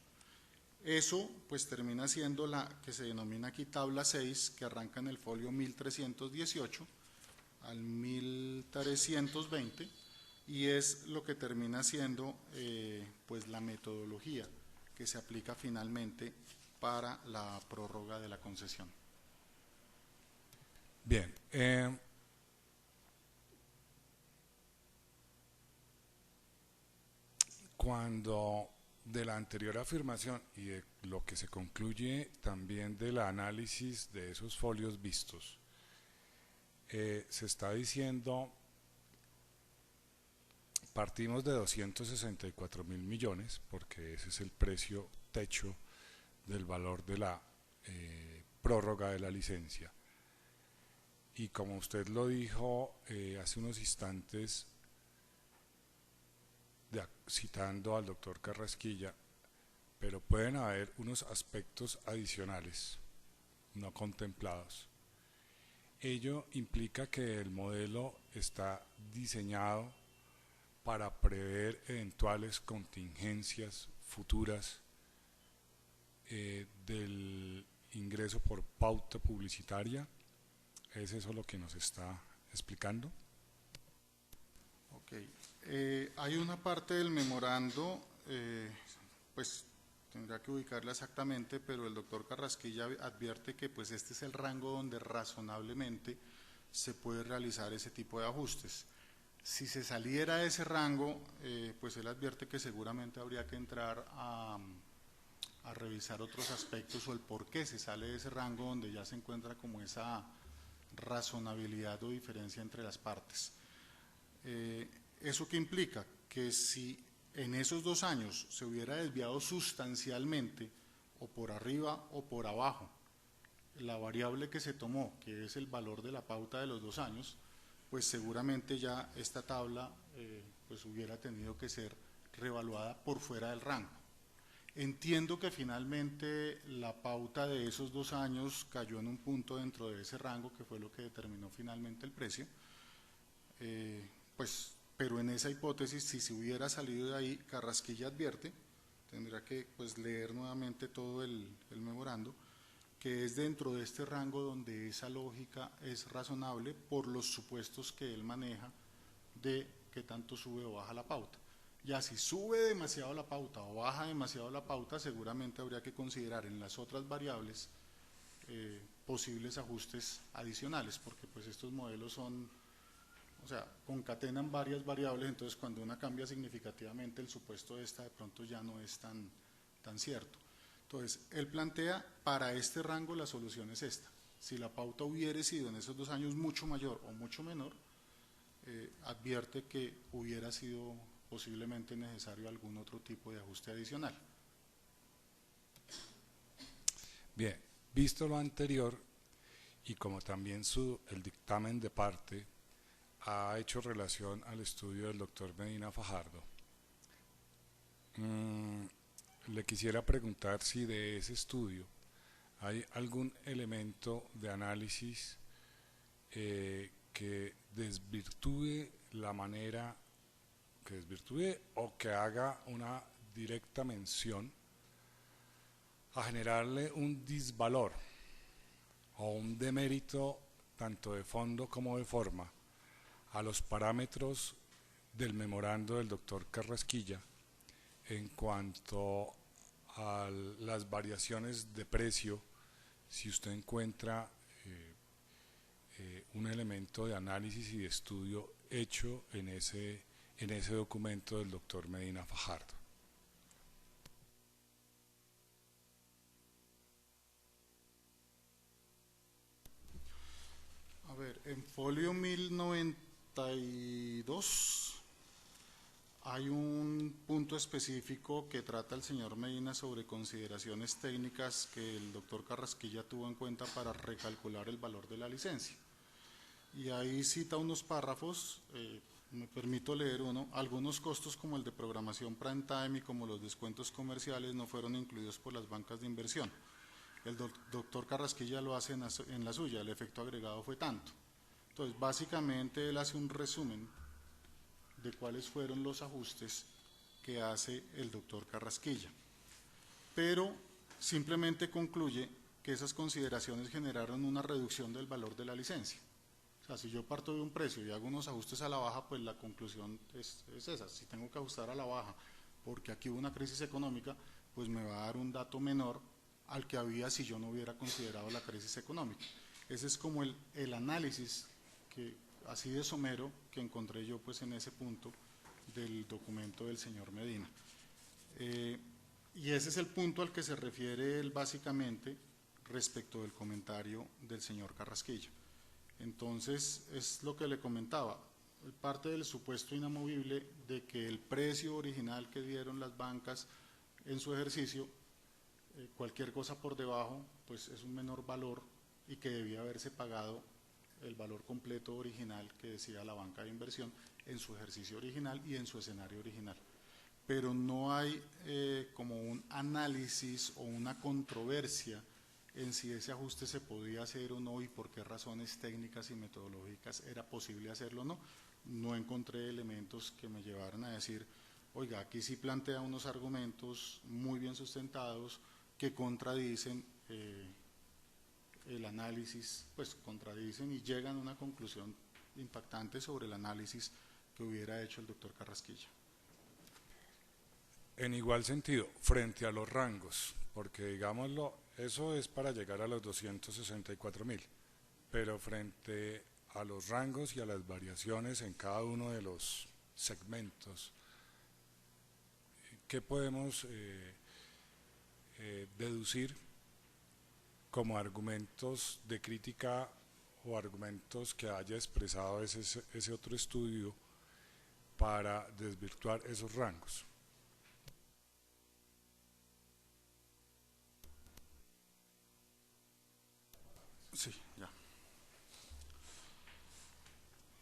Eso pues termina siendo la que se denomina aquí tabla 6, que arranca en el folio 1318 al 1320, y es lo que termina siendo pues la metodología que se aplica finalmente para la prórroga de la concesión. Bien, cuando de la anterior afirmación y de lo que se concluye también del análisis de esos folios vistos, se está diciendo, partimos de 264.000 millones, porque ese es el precio techo del valor de la prórroga de la licencia. Y como usted lo dijo hace unos instantes, citando al doctor Carrasquilla, pero pueden haber unos aspectos adicionales no contemplados. Ello implica que el modelo está diseñado para prever eventuales contingencias futuras del ingreso por pauta publicitaria. ¿Es eso lo que nos está explicando? Ok. Hay una parte del memorando, pues tendrá que ubicarla exactamente, pero el doctor Carrasquilla advierte que pues este es el rango donde razonablemente se puede realizar ese tipo de ajustes. Si se saliera de ese rango, pues él advierte que seguramente habría que entrar a revisar otros aspectos o el por qué se sale de ese rango donde ya se encuentra como esa razonabilidad o diferencia entre las partes. ¿Eso qué implica? Que si en esos 2 años se hubiera desviado sustancialmente o por arriba o por abajo la variable que se tomó, que es el valor de la pauta de los 2 años, pues seguramente ya esta tabla pues hubiera tenido que ser reevaluada por fuera del rango. Entiendo que finalmente la pauta de esos 2 años cayó en un punto dentro de ese rango, que fue lo que determinó finalmente el precio, pues, pero en esa hipótesis, si se hubiera salido de ahí, Carrasquilla advierte, tendrá que pues leer nuevamente todo el memorando, que es dentro de este rango donde esa lógica es razonable por los supuestos que él maneja de qué tanto sube o baja la pauta. Ya si sube demasiado la pauta o baja demasiado la pauta, seguramente habría que considerar en las otras variables posibles ajustes adicionales, porque pues estos modelos son, o sea, concatenan varias variables, entonces cuando una cambia significativamente el supuesto de esta de pronto ya no es tan cierto. Entonces, él plantea, para este rango la solución es esta. Si la pauta hubiera sido en esos 2 años mucho mayor o mucho menor, advierte que hubiera sido posiblemente necesario algún otro tipo de ajuste adicional. Bien, visto lo anterior y como también el dictamen de parte ha hecho relación al estudio del doctor Medina Fajardo, le quisiera preguntar si de ese estudio hay algún elemento de análisis que desvirtúe la manera, que desvirtúe o que haga una directa mención a generarle un disvalor o un demérito tanto de fondo como de forma a los parámetros del memorando del doctor Carrasquilla en cuanto a las variaciones de precio, si usted encuentra un elemento de análisis y de estudio hecho en ese documento del doctor Medina Fajardo. A ver, en folio 1092 hay un punto específico que trata el señor Medina sobre consideraciones técnicas que el doctor Carrasquilla tuvo en cuenta para recalcular el valor de la licencia. Y ahí cita unos párrafos, me permito leer uno: algunos costos como el de programación prime time y como los descuentos comerciales no fueron incluidos por las bancas de inversión. El doctor Carrasquilla lo hace en la suya, el efecto agregado fue tanto. Entonces, básicamente él hace un resumen de cuáles fueron los ajustes que hace el doctor Carrasquilla, pero simplemente concluye que esas consideraciones generaron una reducción del valor de la licencia. O sea, si yo parto de un precio y hago unos ajustes a la baja, pues la conclusión es esa. Si tengo que ajustar a la baja porque aquí hubo una crisis económica, pues me va a dar un dato menor al que había si yo no hubiera considerado la crisis económica. Ese es como el análisis que, así de somero, que encontré yo pues en ese punto del documento del señor Medina. Y ese es el punto al que se refiere él básicamente respecto del comentario del señor Carrasquilla. Entonces, es lo que le comentaba, parte del supuesto inamovible de que el precio original que dieron las bancas en su ejercicio, cualquier cosa por debajo, pues es un menor valor y que debía haberse pagado el valor completo original que decía la banca de inversión en su ejercicio original y en su escenario original. Pero no hay como un análisis o una controversia en si ese ajuste se podía hacer o no y por qué razones técnicas y metodológicas era posible hacerlo o no. No encontré elementos que me llevaran a decir, oiga, aquí sí plantea unos argumentos muy bien sustentados que contradicen el análisis, pues contradicen y llegan a una conclusión impactante sobre el análisis que hubiera hecho el doctor Carrasquilla. En igual sentido, frente a los rangos, porque digámoslo, eso es para llegar a los 264.000, pero frente a los rangos y a las variaciones en cada uno de los segmentos, ¿qué podemos deducir como argumentos de crítica o argumentos que haya expresado ese otro estudio para desvirtuar esos rangos? Sí, ya.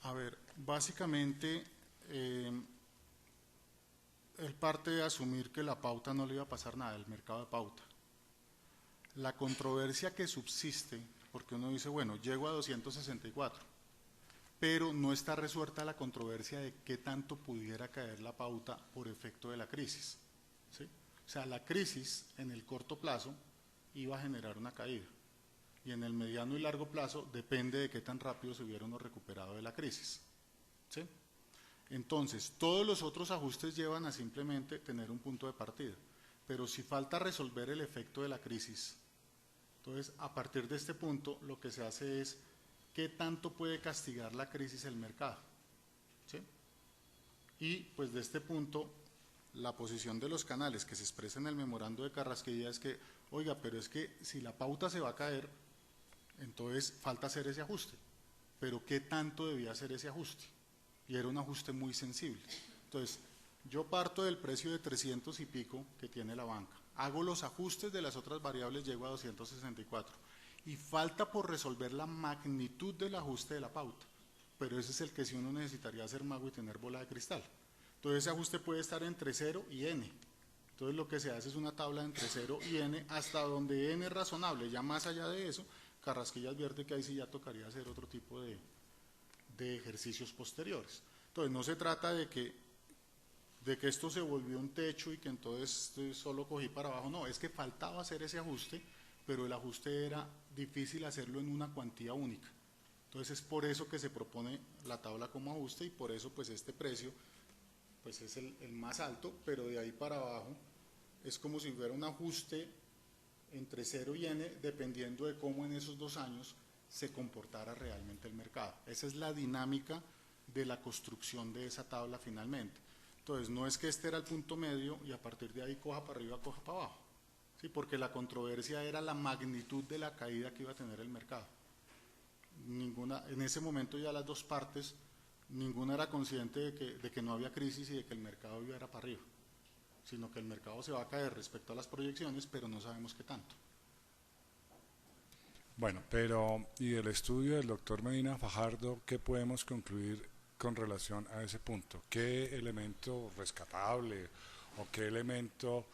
A ver, básicamente él parte de asumir que la pauta no le iba a pasar nada, el mercado de pauta. La controversia que subsiste, porque uno dice, bueno, llego a 264, pero no está resuelta la controversia de qué tanto pudiera caer la pauta por efecto de la crisis, ¿sí? O sea, la crisis en el corto plazo iba a generar una caída, y en el mediano y largo plazo depende de qué tan rápido se hubiera uno recuperado de la crisis, ¿sí? Entonces, todos los otros ajustes llevan a simplemente tener un punto de partida. Pero si falta resolver el efecto de la crisis, entonces a partir de este punto lo que se hace es qué tanto puede castigar la crisis el mercado. ¿Sí? Y pues de este punto, la posición de los canales que se expresa en el memorando de Carrasquilla es que, oiga, pero es que si la pauta se va a caer, entonces falta hacer ese ajuste. Pero ¿qué tanto debía hacer ese ajuste? Y era un ajuste muy sensible. Entonces, yo parto del precio de 300 y pico que tiene la banca, hago los ajustes de las otras variables, llego a 264, y falta por resolver la magnitud del ajuste de la pauta, pero ese es el que sí uno necesitaría ser mago y tener bola de cristal. Entonces ese ajuste puede estar entre 0 y n, entonces lo que se hace es una tabla entre 0 y n, hasta donde n es razonable. Ya más allá de eso, Carrasquilla advierte que ahí sí ya tocaría hacer otro tipo de ejercicios posteriores. Entonces no se trata de que esto se volvió un techo y que entonces solo cogí para abajo, no, es que faltaba hacer ese ajuste, pero el ajuste era difícil hacerlo en una cuantía única. Entonces es por eso que se propone la tabla como ajuste, y por eso pues este precio pues es el más alto, pero de ahí para abajo es como si hubiera un ajuste entre 0 y n, dependiendo de cómo en esos 2 años se comportara realmente el mercado. Esa es la dinámica de la construcción de esa tabla finalmente. Entonces no es que este era el punto medio y a partir de ahí coja para arriba, coja para abajo, ¿sí? Porque la controversia era la magnitud de la caída que iba a tener el mercado. En ese momento ya las dos partes, ninguna era consciente de que no había crisis y de que el mercado iba a ir para arriba, sino que el mercado se va a caer respecto a las proyecciones, pero no sabemos qué tanto. Bueno, pero y del estudio del doctor Medina Fajardo, ¿qué podemos concluir con relación a ese punto? ¿Qué elemento rescatable o qué elemento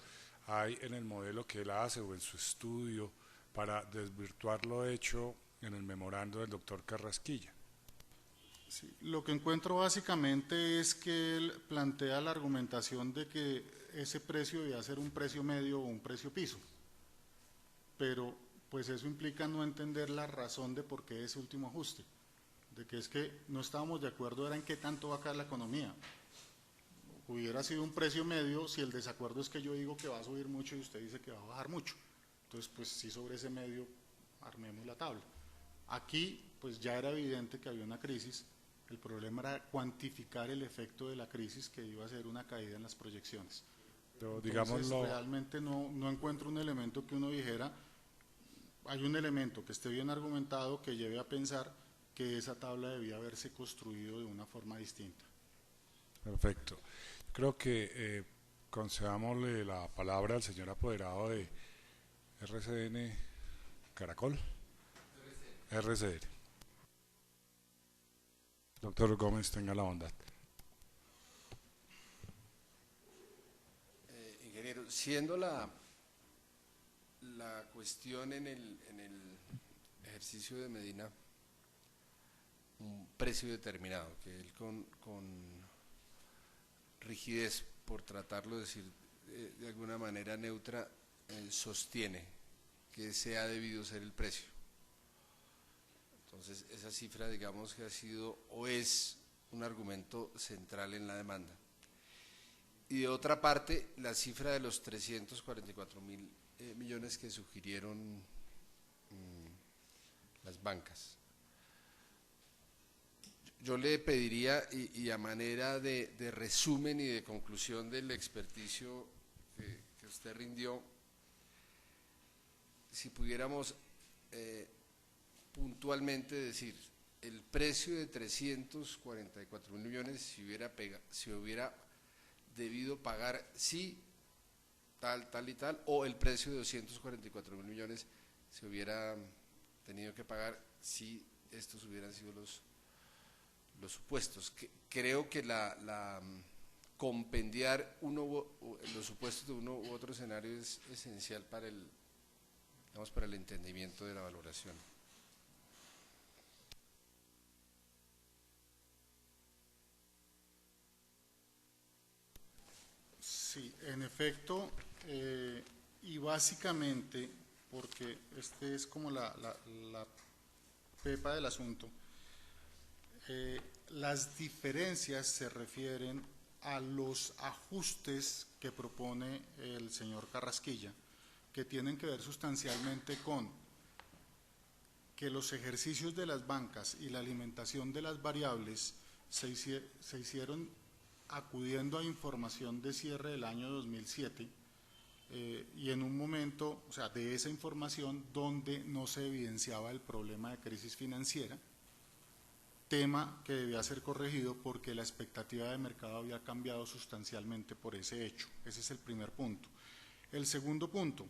hay en el modelo que él hace o en su estudio para desvirtuar lo hecho en el memorando del doctor Carrasquilla? Sí, lo que encuentro básicamente es que él plantea la argumentación de que ese precio debía ser un precio medio o un precio piso, pero pues eso implica no entender la razón de por qué ese último ajuste, de que es que no estábamos de acuerdo era en qué tanto va a caer la economía. Hubiera sido un precio medio si el desacuerdo es que yo digo que va a subir mucho y usted dice que va a bajar mucho, entonces pues sí, sobre ese medio armemos la tabla. Aquí pues ya era evidente que había una crisis, el problema era cuantificar el efecto de la crisis, que iba a ser una caída en las proyecciones. Pero Entonces digámoslo, realmente no encuentro un elemento que uno dijera, hay un elemento que esté bien argumentado que lleve a pensar que esa tabla debía haberse construido de una forma distinta. perfecto. Creo que concedámosle la palabra al señor apoderado de RCN Caracol. RCN. Doctor Gómez, tenga la bondad. Ingeniero, siendo la cuestión en el ejercicio de Medina un precio determinado, que él con rigidez, por tratarlo de decir de alguna manera neutra, sostiene que ese ha debido ser el precio. Entonces esa cifra, digamos, que ha sido o es un argumento central en la demanda. Y de otra parte, la cifra de los 344.000 millones que sugirieron las bancas. Yo le pediría, y a manera de resumen y de conclusión del experticio que usted rindió, si pudiéramos puntualmente decir el precio de 344.000 millones si hubiera debido pagar sí, tal y tal, o el precio de 244.000 millones se hubiera tenido que pagar si estos hubieran sido los supuestos. Creo que la compendiar los supuestos de uno u otro escenario es esencial para el entendimiento de la valoración. Sí, en efecto, y básicamente, porque este es como la pepa del asunto, Las diferencias se refieren a los ajustes que propone el señor Carrasquilla, que tienen que ver sustancialmente con que los ejercicios de las bancas y la alimentación de las variables se hicieron acudiendo a información de cierre del año 2007 y en un momento, o sea, de esa información donde no se evidenciaba el problema de crisis financiera, tema que debía ser corregido porque la expectativa de mercado había cambiado sustancialmente por ese hecho. Ese es el primer punto. El segundo punto,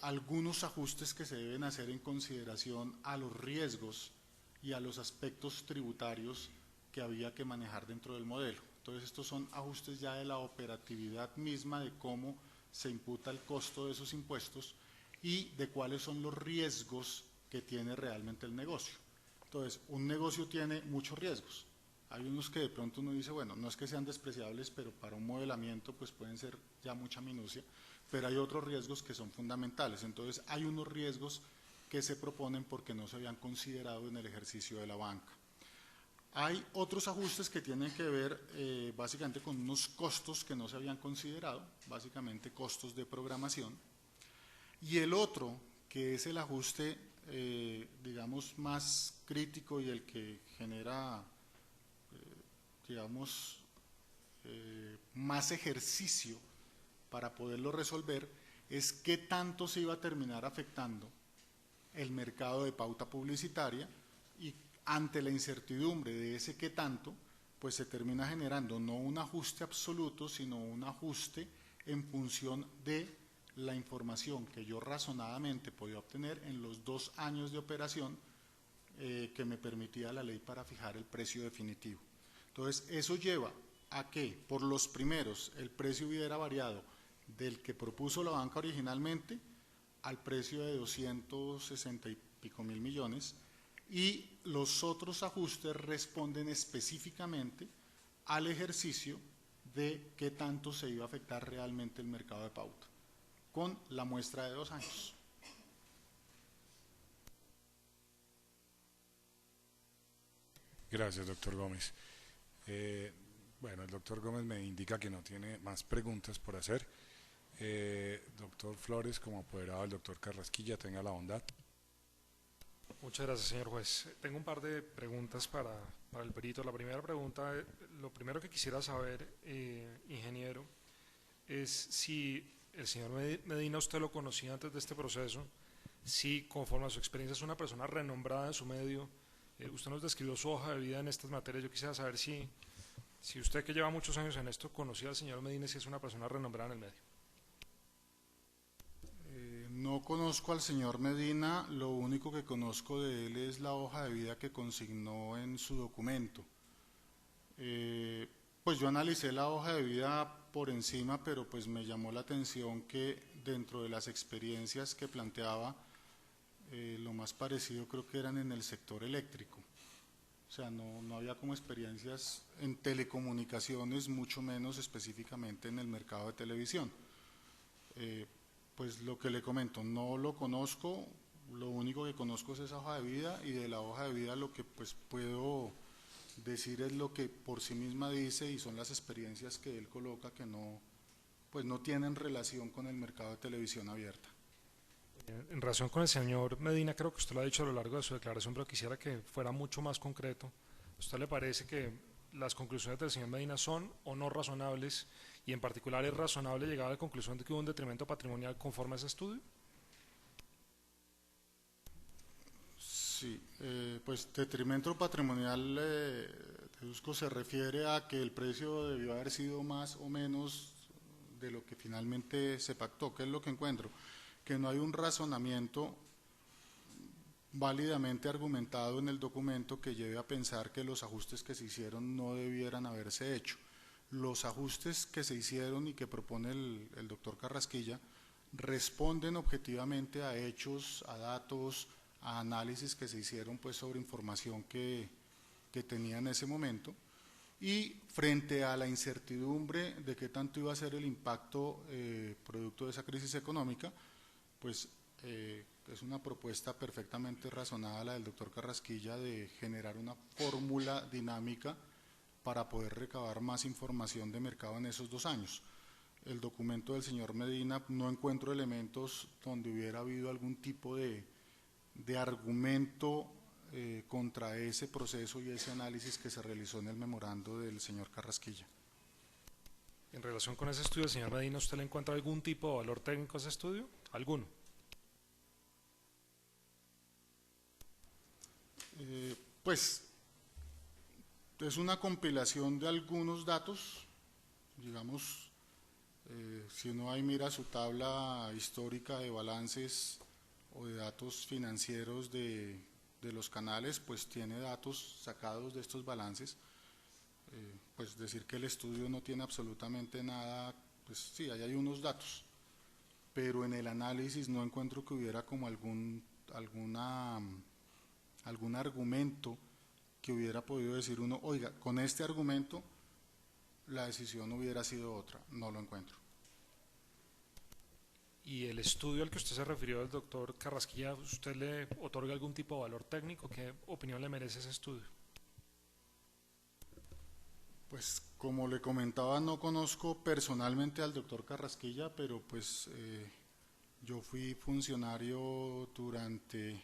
algunos ajustes que se deben hacer en consideración a los riesgos y a los aspectos tributarios que había que manejar dentro del modelo. Entonces estos son ajustes ya de la operatividad misma de cómo se imputa el costo de esos impuestos y de cuáles son los riesgos que tiene realmente el negocio. Entonces, un negocio tiene muchos riesgos. Hay unos que de pronto uno dice, bueno, no es que sean despreciables, pero para un modelamiento pues pueden ser ya mucha minucia, pero hay otros riesgos que son fundamentales. Entonces, hay unos riesgos que se proponen porque no se habían considerado en el ejercicio de la banca. Hay otros ajustes que tienen que ver básicamente con unos costos que no se habían considerado, básicamente costos de programación. Y el otro, que es el ajuste, digamos, más crítico y el que genera, digamos, más ejercicio para poderlo resolver, es qué tanto se iba a terminar afectando el mercado de pauta publicitaria y ante la incertidumbre de ese qué tanto, pues se termina generando no un ajuste absoluto, sino un ajuste en función de la información que yo razonadamente podía obtener en los 2 años de operación que me permitía la ley para fijar el precio definitivo. Entonces, eso lleva a que por los primeros el precio hubiera variado del que propuso la banca originalmente al precio de 260 y pico mil millones, y los otros ajustes responden específicamente al ejercicio de qué tanto se iba a afectar realmente el mercado de pauta, con la muestra de 2 años. Gracias, doctor Gómez. Bueno, el doctor Gómez me indica que no tiene más preguntas por hacer. Doctor Flores, como apoderado del doctor Carrasquilla, tenga la bondad. Muchas gracias, señor juez. Tengo un par de preguntas para el perito. La primera pregunta, lo primero que quisiera saber, ingeniero, es si el señor Medina usted lo conocía antes de este proceso, si conforme a su experiencia es una persona renombrada en su medio. Usted nos describió su hoja de vida en estas materias. Yo quisiera saber si usted, que lleva muchos años en esto, conocía al señor Medina, si es una persona renombrada en el medio. No conozco al señor Medina, lo único que conozco de él es la hoja de vida que consignó en su documento. Pues yo analicé la hoja de vida por encima, pero pues me llamó la atención que dentro de las experiencias que planteaba, lo más parecido creo que eran en el sector eléctrico. O sea, no había como experiencias en telecomunicaciones, mucho menos específicamente en el mercado de televisión. Pues lo que le comento, no lo conozco, lo único que conozco es esa hoja de vida, y de la hoja de vida lo que pues puedo decir es lo que por sí misma dice, y son las experiencias que él coloca que no, pues no tienen relación con el mercado de televisión abierta. En relación con el señor Medina, creo que usted lo ha dicho a lo largo de su declaración, pero quisiera que fuera mucho más concreto. ¿A usted le parece que las conclusiones del señor Medina son o no razonables, y en particular es razonable llegar a la conclusión de que hubo un detrimento patrimonial conforme a ese estudio? Sí, pues detrimento patrimonial, deduzco, se refiere a que el precio debió haber sido más o menos de lo que finalmente se pactó. ¿Qué es lo que encuentro? Que no hay un razonamiento válidamente argumentado en el documento que lleve a pensar que los ajustes que se hicieron no debieran haberse hecho. Los ajustes que se hicieron y que propone el doctor Carrasquilla responden objetivamente a hechos, a datos, a análisis que se hicieron pues sobre información que tenía en ese momento, y frente a la incertidumbre de qué tanto iba a ser el impacto producto de esa crisis económica, pues es una propuesta perfectamente razonada la del doctor Carrasquilla de generar una fórmula dinámica para poder recabar más información de mercado en esos 2 años. El documento del señor Medina no encuentro elementos donde hubiera habido algún tipo de argumento contra ese proceso y ese análisis que se realizó en el memorando del señor Carrasquilla. En relación con ese estudio, señor Medina, ¿usted le encuentra algún tipo de valor técnico a ese estudio? ¿Alguno? Pues es una compilación de algunos datos, digamos, si uno ahí mira su tabla histórica de balances o de datos financieros de los canales, pues tiene datos sacados de estos balances. Pues decir que el estudio no tiene absolutamente nada, pues sí, ahí hay unos datos, pero en el análisis no encuentro que hubiera como algún argumento que hubiera podido decir uno, oiga, con este argumento la decisión hubiera sido otra. No lo encuentro. ¿Y el estudio al que usted se refirió del doctor Carrasquilla, usted le otorga algún tipo de valor técnico? ¿Qué opinión le merece ese estudio? Pues como le comentaba, no conozco personalmente al doctor Carrasquilla, pero pues yo fui funcionario durante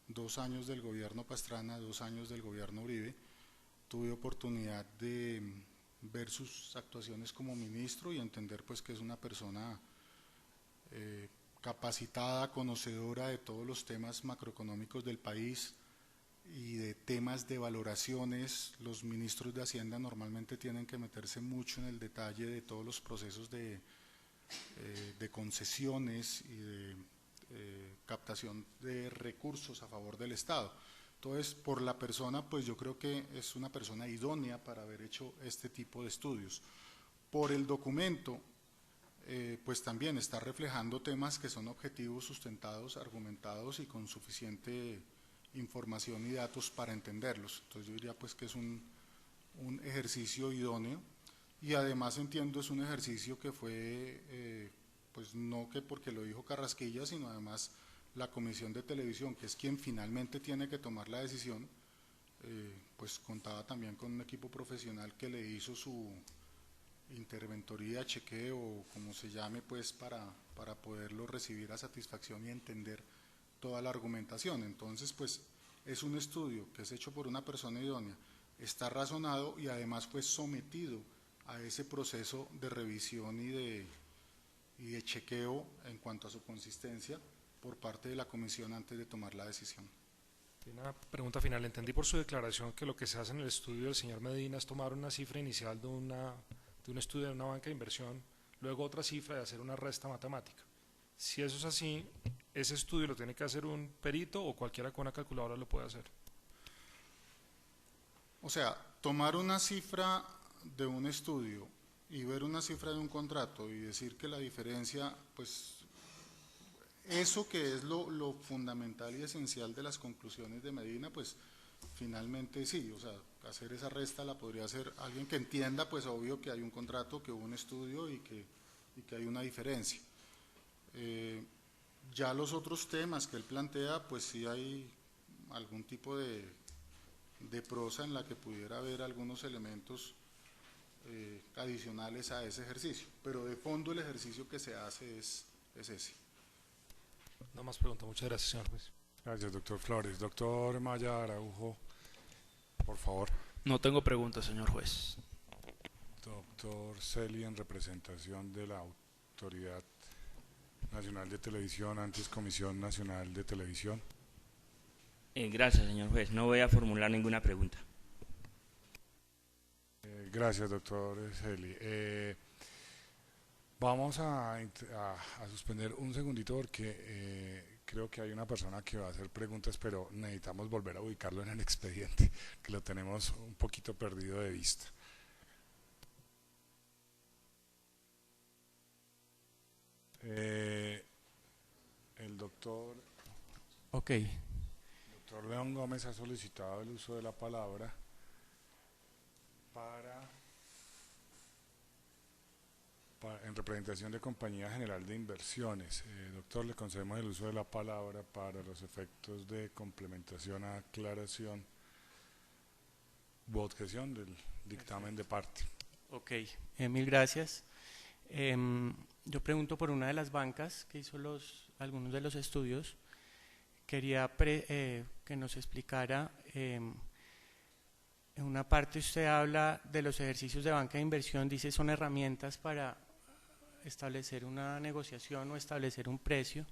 2 años del gobierno Pastrana, 2 años del gobierno Uribe. Tuve oportunidad de ver sus actuaciones como ministro y entender pues que es una persona capacitada, conocedora de todos los temas macroeconómicos del país y de temas de valoraciones. Los ministros de Hacienda normalmente tienen que meterse mucho en el detalle de todos los procesos de concesiones y de captación de recursos a favor del Estado. Entonces, por la persona, pues yo creo que es una persona idónea para haber hecho este tipo de estudios. Por el documento, pues también está reflejando temas que son objetivos, sustentados, argumentados y con suficiente información y datos para entenderlos. Entonces yo diría pues que es un ejercicio idóneo y además entiendo es un ejercicio que fue, pues no que porque lo dijo Carrasquilla, sino además la Comisión de Televisión, que es quien finalmente tiene que tomar la decisión, pues contaba también con un equipo profesional que le hizo su interventoría, chequeo, como se llame, pues para poderlo recibir a satisfacción y entender toda la argumentación. Entonces, pues es un estudio que es hecho por una persona idónea, está razonado y además fue sometido a ese proceso de revisión y de chequeo en cuanto a su consistencia por parte de la comisión antes de tomar la decisión. Una pregunta final. Entendí por su declaración que lo que se hace en el estudio del señor Medina es tomar una cifra inicial de un estudio de una banca de inversión, luego otra cifra y hacer una resta matemática. Si eso es así, ¿ese estudio lo tiene que hacer un perito o cualquiera con una calculadora lo puede hacer? O sea, tomar una cifra de un estudio y ver una cifra de un contrato y decir que la diferencia, pues eso que es lo fundamental y esencial de las conclusiones de Medina, pues finalmente sí, o sea, hacer esa resta la podría hacer alguien que entienda, pues obvio que hay un contrato, que hubo un estudio y que hay una diferencia. Ya los otros temas que él plantea, pues sí hay algún tipo de prosa en la que pudiera haber algunos elementos adicionales a ese ejercicio, pero de fondo el ejercicio que se hace es ese. No más preguntas. Muchas gracias, señor juez. Gracias, doctor Flores. Doctor Maya Araujo, por favor. No tengo preguntas, señor juez. Doctor Celi, en representación de la Autoridad Nacional de Televisión, antes Comisión Nacional de Televisión. Gracias, señor juez. No voy a formular ninguna pregunta. Gracias, doctor Celi. Vamos a suspender un segundito porque creo que hay una persona que va a hacer preguntas, pero necesitamos volver a ubicarlo en el expediente, que lo tenemos un poquito perdido de vista. El doctor León Gómez ha solicitado el uso de la palabra para en representación de Compañía General de Inversiones. Doctor, le concedemos el uso de la palabra para los efectos de complementación a aclaración u objeción del dictamen de parte. Ok, mil gracias. Yo pregunto por una de las bancas que hizo algunos de los estudios. Quería que nos explicara, en una parte usted habla de los ejercicios de banca de inversión, dice son herramientas para establecer una negociación o establecer un precio.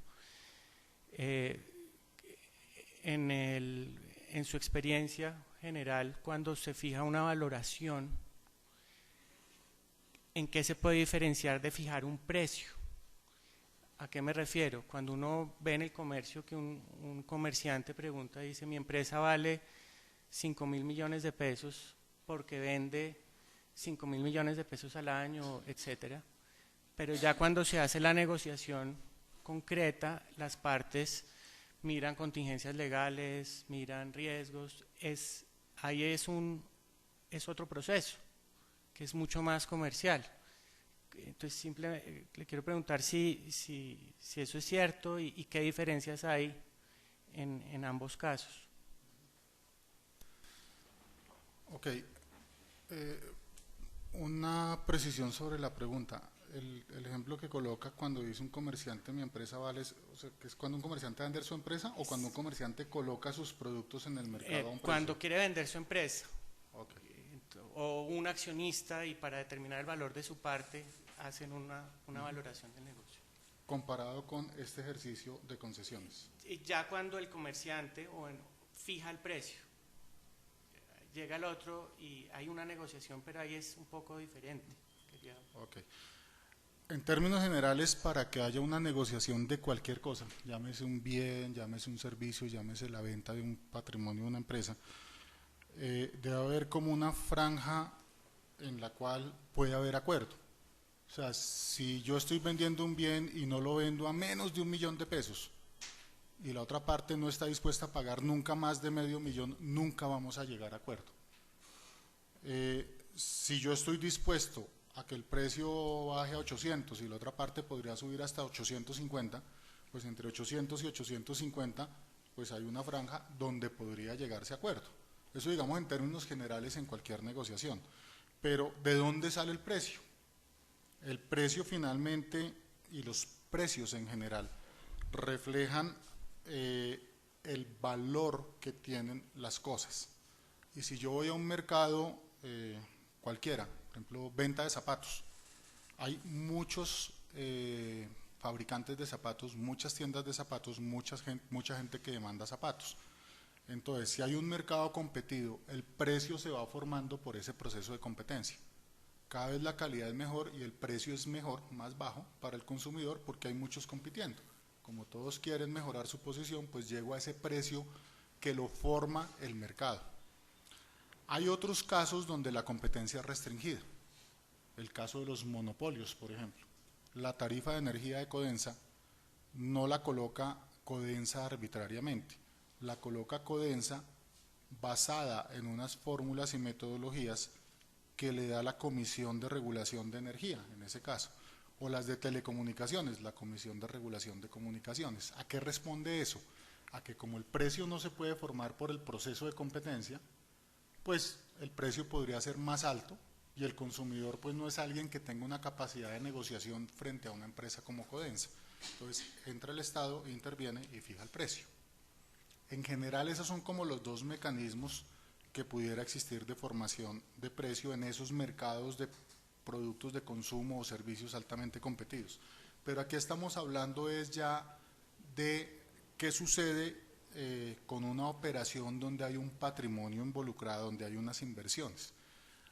En su experiencia general, cuando se fija una valoración, ¿en qué se puede diferenciar de fijar un precio? ¿A qué me refiero? Cuando uno ve en el comercio que un comerciante pregunta, dice, mi empresa vale 5.000 millones de pesos porque vende 5.000 millones de pesos al año, etcétera. Pero ya cuando se hace la negociación concreta, las partes miran contingencias legales, miran riesgos, ahí es otro proceso, que es mucho más comercial. Entonces, simplemente le quiero preguntar si eso es cierto y qué diferencias hay en ambos casos. Ok, una precisión sobre la pregunta. El ejemplo que coloca cuando dice un comerciante mi empresa vale, o sea, que es cuando un comerciante va a vender su empresa o cuando un comerciante coloca sus productos en el mercado a un precio. Cuando quiere vender su empresa. Okay. O un accionista y para determinar el valor de su parte hacen una valoración del negocio. Comparado con este ejercicio de concesiones. Y ya cuando el comerciante fija el precio, llega el otro y hay una negociación, pero ahí es un poco diferente. Ok. En términos generales, para que haya una negociación de cualquier cosa, llámese un bien, llámese un servicio, llámese la venta de un patrimonio de una empresa, debe haber como una franja en la cual puede haber acuerdo. O sea, si yo estoy vendiendo un bien y no lo vendo a menos de 1 millón de pesos y la otra parte no está dispuesta a pagar nunca más de medio millón, nunca vamos a llegar a acuerdo. Si yo estoy dispuesto a que el precio baje a 800 y la otra parte podría subir hasta 850, pues entre 800 y 850 pues hay una franja donde podría llegarse a acuerdo. Eso digamos en términos generales en cualquier negociación. Pero ¿de dónde sale el precio? El precio finalmente y los precios en general reflejan el valor que tienen las cosas. Y si yo voy a un mercado cualquiera, por ejemplo, venta de zapatos, hay muchos fabricantes de zapatos, muchas tiendas de zapatos, mucha gente que demanda zapatos. Entonces, si hay un mercado competido, el precio se va formando por ese proceso de competencia. Cada vez la calidad es mejor y el precio es mejor, más bajo para el consumidor porque hay muchos compitiendo. Como todos quieren mejorar su posición, pues llego a ese precio que lo forma el mercado. Hay otros casos donde la competencia es restringida. El caso de los monopolios, por ejemplo. La tarifa de energía de Codensa no la coloca Codensa arbitrariamente. La coloca Codensa basada en unas fórmulas y metodologías que le da la Comisión de Regulación de Energía, en ese caso, o las de telecomunicaciones, la Comisión de Regulación de Comunicaciones. ¿A qué responde eso? A que como el precio no se puede formar por el proceso de competencia, pues el precio podría ser más alto y el consumidor pues no es alguien que tenga una capacidad de negociación frente a una empresa como Codensa. Entonces entra el Estado, interviene y fija el precio. En general esos son como los dos mecanismos que pudiera existir de formación de precio en esos mercados de productos de consumo o servicios altamente competidos. Pero aquí estamos hablando es ya de qué sucede con una operación donde hay un patrimonio involucrado, donde hay unas inversiones.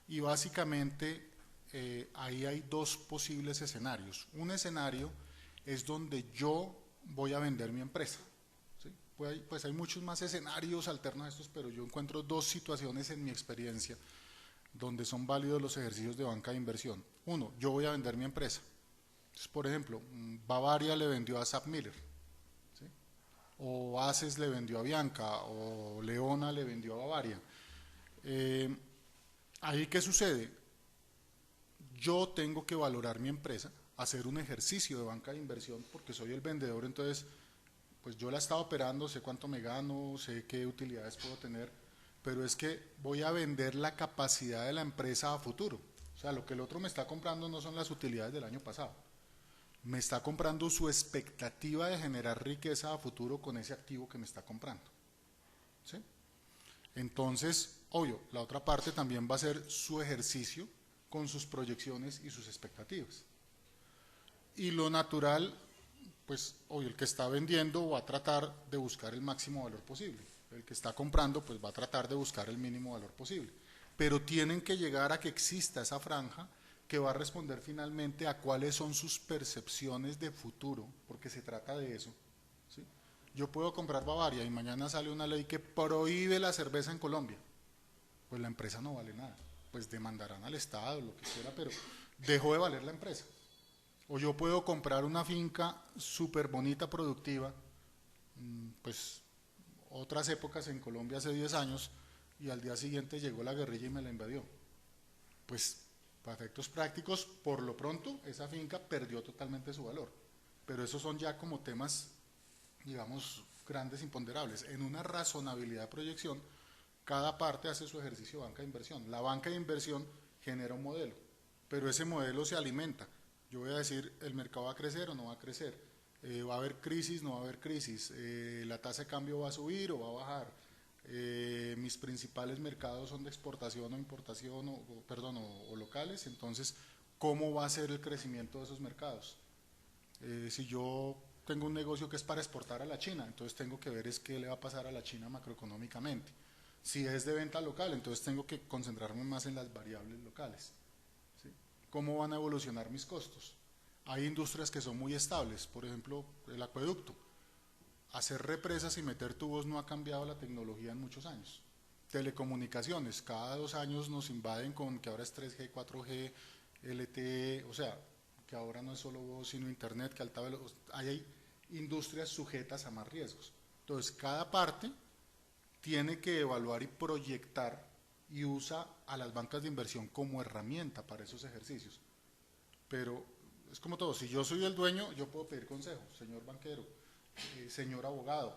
Y básicamente ahí hay dos posibles escenarios. Un escenario es donde yo voy a vender mi empresa. Pues hay muchos más escenarios alternos a estos, pero yo encuentro dos situaciones en mi experiencia donde son válidos los ejercicios de banca de inversión. Uno, yo voy a vender mi empresa. Entonces, por ejemplo, Bavaria le vendió a SAP Miller, ¿sí? O ACES le vendió a Bianca, o Leona le vendió a Bavaria. Ahí, ¿qué sucede? yo tengo que valorar mi empresa, hacer un ejercicio de banca de inversión, porque soy el vendedor, entonces pues yo la estaba operando, sé cuánto me gano, sé qué utilidades puedo tener, pero es que voy a vender la capacidad de la empresa a futuro. O sea, lo que el otro me está comprando no son las utilidades del año pasado, me está comprando su expectativa de generar riqueza a futuro con ese activo que me está comprando. ¿Sí? Entonces, obvio, la otra parte también va a ser su ejercicio con sus proyecciones y sus expectativas. Y lo natural, pues, obvio, el que está vendiendo va a tratar de buscar el máximo valor posible. El que está comprando, pues, va a tratar de buscar el mínimo valor posible. Pero tienen que llegar a que exista esa franja que va a responder finalmente a cuáles son sus percepciones de futuro, porque se trata de eso. ¿Sí? Yo puedo comprar Bavaria y mañana sale una ley que prohíbe la cerveza en Colombia. Pues la empresa no vale nada. Pues demandarán al Estado, lo que quiera, pero dejó de valer la empresa. O yo puedo comprar una finca súper bonita, productiva, pues otras épocas en Colombia hace 10 años, y al día siguiente llegó la guerrilla y me la invadió. Pues para efectos prácticos, por lo pronto, esa finca perdió totalmente su valor. Pero esos son ya como temas, digamos, grandes imponderables. En una razonabilidad de proyección, cada parte hace su ejercicio de banca de inversión. La banca de inversión genera un modelo, pero ese modelo se alimenta. Yo voy a decir, ¿el mercado va a crecer o no va a crecer? ¿Va a haber crisis o no va a haber crisis? ¿La tasa de cambio va a subir o va a bajar? Mis principales mercados son de exportación o importación o locales, entonces ¿cómo va a ser el crecimiento de esos mercados? Si yo tengo un negocio que es para exportar a la China, entonces tengo que ver es qué le va a pasar a la China macroeconómicamente. Si es de venta local, entonces tengo que concentrarme más en las variables locales. ¿Sí? ¿Cómo van a evolucionar mis costos? Hay industrias que son muy estables, por ejemplo el acueducto. Hacer represas y meter tubos no ha cambiado la tecnología en muchos años. Telecomunicaciones, cada 2 años nos invaden con que ahora es 3G, 4G, LTE, o sea, que ahora no es solo voz, sino internet, que alta velocidad, hay industrias sujetas a más riesgos. Entonces, cada parte tiene que evaluar y proyectar y usa a las bancas de inversión como herramienta para esos ejercicios. Pero es como todo, si yo soy el dueño, yo puedo pedir consejo, señor banquero, señor abogado,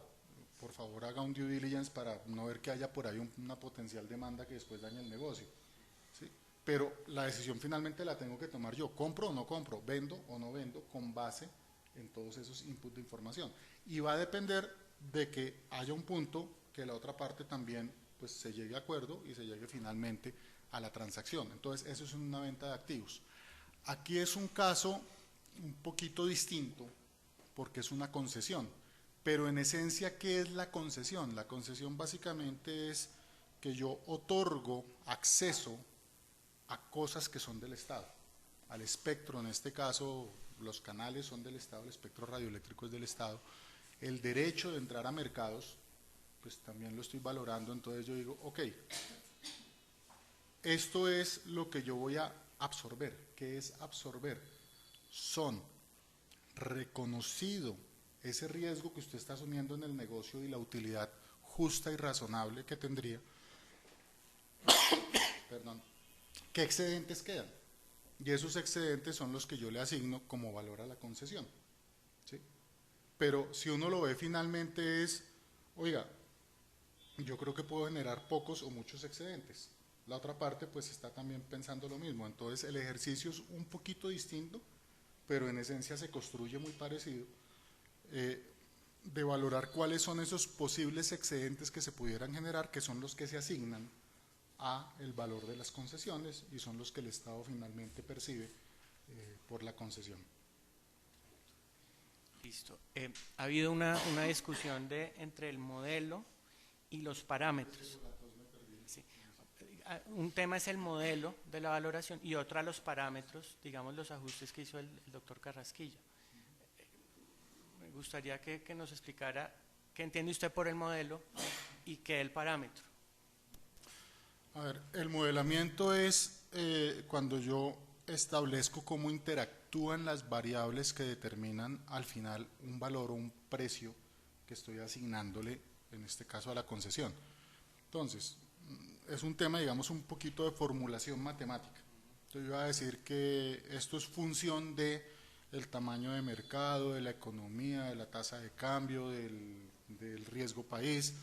por favor haga un due diligence para no ver que haya por ahí una potencial demanda que después dañe el negocio. ¿Sí? Pero la decisión finalmente la tengo que tomar yo, compro o no compro, vendo o no vendo, con base en todos esos inputs de información. Y va a depender de que haya un punto que la otra parte también pues, se llegue a acuerdo y se llegue finalmente a la transacción. Entonces eso es una venta de activos. Aquí es un caso un poquito distinto, porque es una concesión, pero en esencia, ¿qué es la concesión? La concesión básicamente es que yo otorgo acceso a cosas que son del Estado, al espectro, en este caso los canales son del Estado, el espectro radioeléctrico es del Estado, el derecho de entrar a mercados, pues también lo estoy valorando, entonces yo digo, ok, esto es lo que yo voy a absorber. ¿Qué es absorber? Son reconocido ese riesgo que usted está asumiendo en el negocio y la utilidad justa y razonable que tendría, perdón, ¿qué excedentes quedan? Y esos excedentes son los que yo le asigno como valor a la concesión. ¿Sí? Pero si uno lo ve finalmente es, oiga, yo creo que puedo generar pocos o muchos excedentes. La otra parte pues está también pensando lo mismo, entonces el ejercicio es un poquito distinto, pero en esencia se construye muy parecido, de valorar cuáles son esos posibles excedentes que se pudieran generar, que son los que se asignan a el valor de las concesiones y son los que el Estado finalmente percibe por la concesión. Listo. Ha habido una discusión entre el modelo y los parámetros. Sí. Un tema es el modelo de la valoración y otra los parámetros, digamos los ajustes que hizo el doctor Carrasquilla. Me gustaría que nos explicara qué entiende usted por el modelo y qué el parámetro. A ver, el modelamiento es cuando yo establezco cómo interactúan las variables que determinan al final un valor o un precio que estoy asignándole, en este caso a la concesión. Entonces, es un tema, digamos, un poquito de formulación matemática. Yo iba a decir que esto es función de el tamaño de mercado, de la economía, de la tasa de cambio, del riesgo país,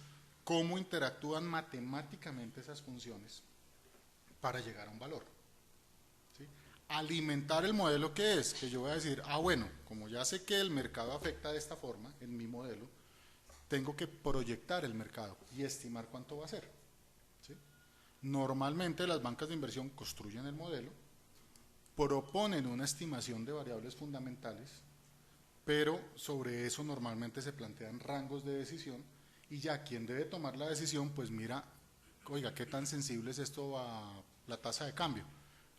cómo interactúan matemáticamente esas funciones para llegar a un valor. ¿Sí? Alimentar el modelo que es, que yo voy a decir, bueno, como ya sé que el mercado afecta de esta forma en mi modelo, tengo que proyectar el mercado y estimar cuánto va a ser. ¿Sí? Normalmente las bancas de inversión construyen el modelo, proponen una estimación de variables fundamentales, pero sobre eso normalmente se plantean rangos de decisión y ya quien debe tomar la decisión pues mira, oiga, qué tan sensible es esto a la tasa de cambio.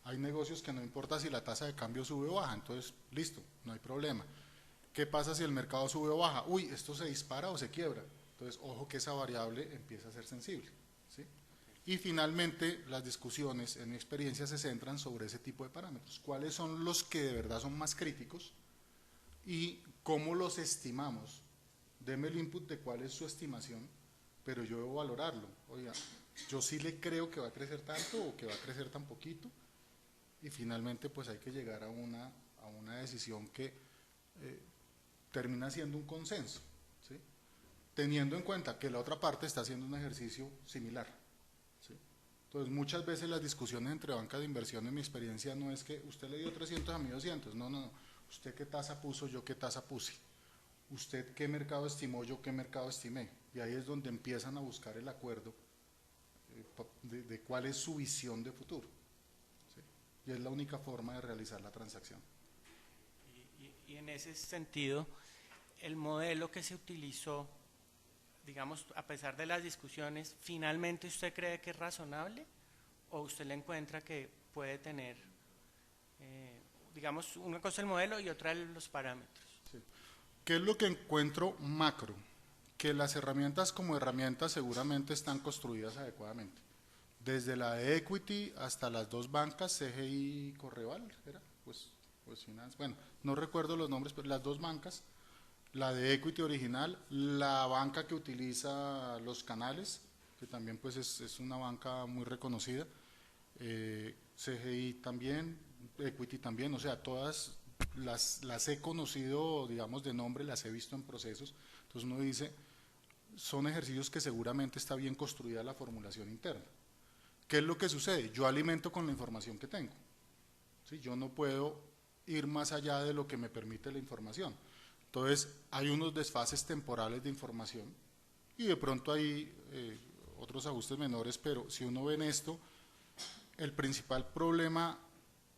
Hay negocios que no importa si la tasa de cambio sube o baja, entonces listo, no hay problema. ¿Qué pasa si el mercado sube o baja? Uy, esto se dispara o se quiebra. Entonces, ojo que esa variable empieza a ser sensible. ¿Sí? Y finalmente, las discusiones, en mi experiencia, se centran sobre ese tipo de parámetros. ¿Cuáles son los que de verdad son más críticos? Y cómo los estimamos. Deme el input de cuál es su estimación, pero yo debo valorarlo. Oiga, yo sí le creo que va a crecer tanto o que va a crecer tan poquito. Y finalmente, pues hay que llegar a una decisión que termina siendo un consenso, ¿sí? Teniendo en cuenta que la otra parte está haciendo un ejercicio similar. ¿Sí? Entonces, muchas veces las discusiones entre bancas de inversión, en mi experiencia, no es que usted le dio 300 a mí 200, no. Usted qué tasa puso, yo qué tasa puse. Usted qué mercado estimó, yo qué mercado estimé. Y ahí es donde empiezan a buscar el acuerdo de cuál es su visión de futuro. ¿Sí? Y es la única forma de realizar la transacción. Y en ese sentido, el modelo que se utilizó, digamos, a pesar de las discusiones, ¿finalmente usted cree que es razonable o usted le encuentra que puede tener, digamos, una cosa el modelo y otra los parámetros? Sí. ¿Qué es lo que encuentro macro? Que las herramientas como herramientas seguramente están construidas adecuadamente. Desde la de equity hasta las dos bancas, CGI y Correval, ¿era? Pues bueno, no recuerdo los nombres, pero las dos bancas, la de equity original, la banca que utiliza los canales, que también pues es una banca muy reconocida, CGI también, equity también, o sea, todas las he conocido, digamos, de nombre, las he visto en procesos, entonces uno dice, son ejercicios que seguramente está bien construida la formulación interna. ¿Qué es lo que sucede? Yo alimento con la información que tengo. ¿Sí? Yo no puedo ir más allá de lo que me permite la información. Entonces, hay unos desfases temporales de información y de pronto hay otros ajustes menores, pero si uno ve en esto, el principal problema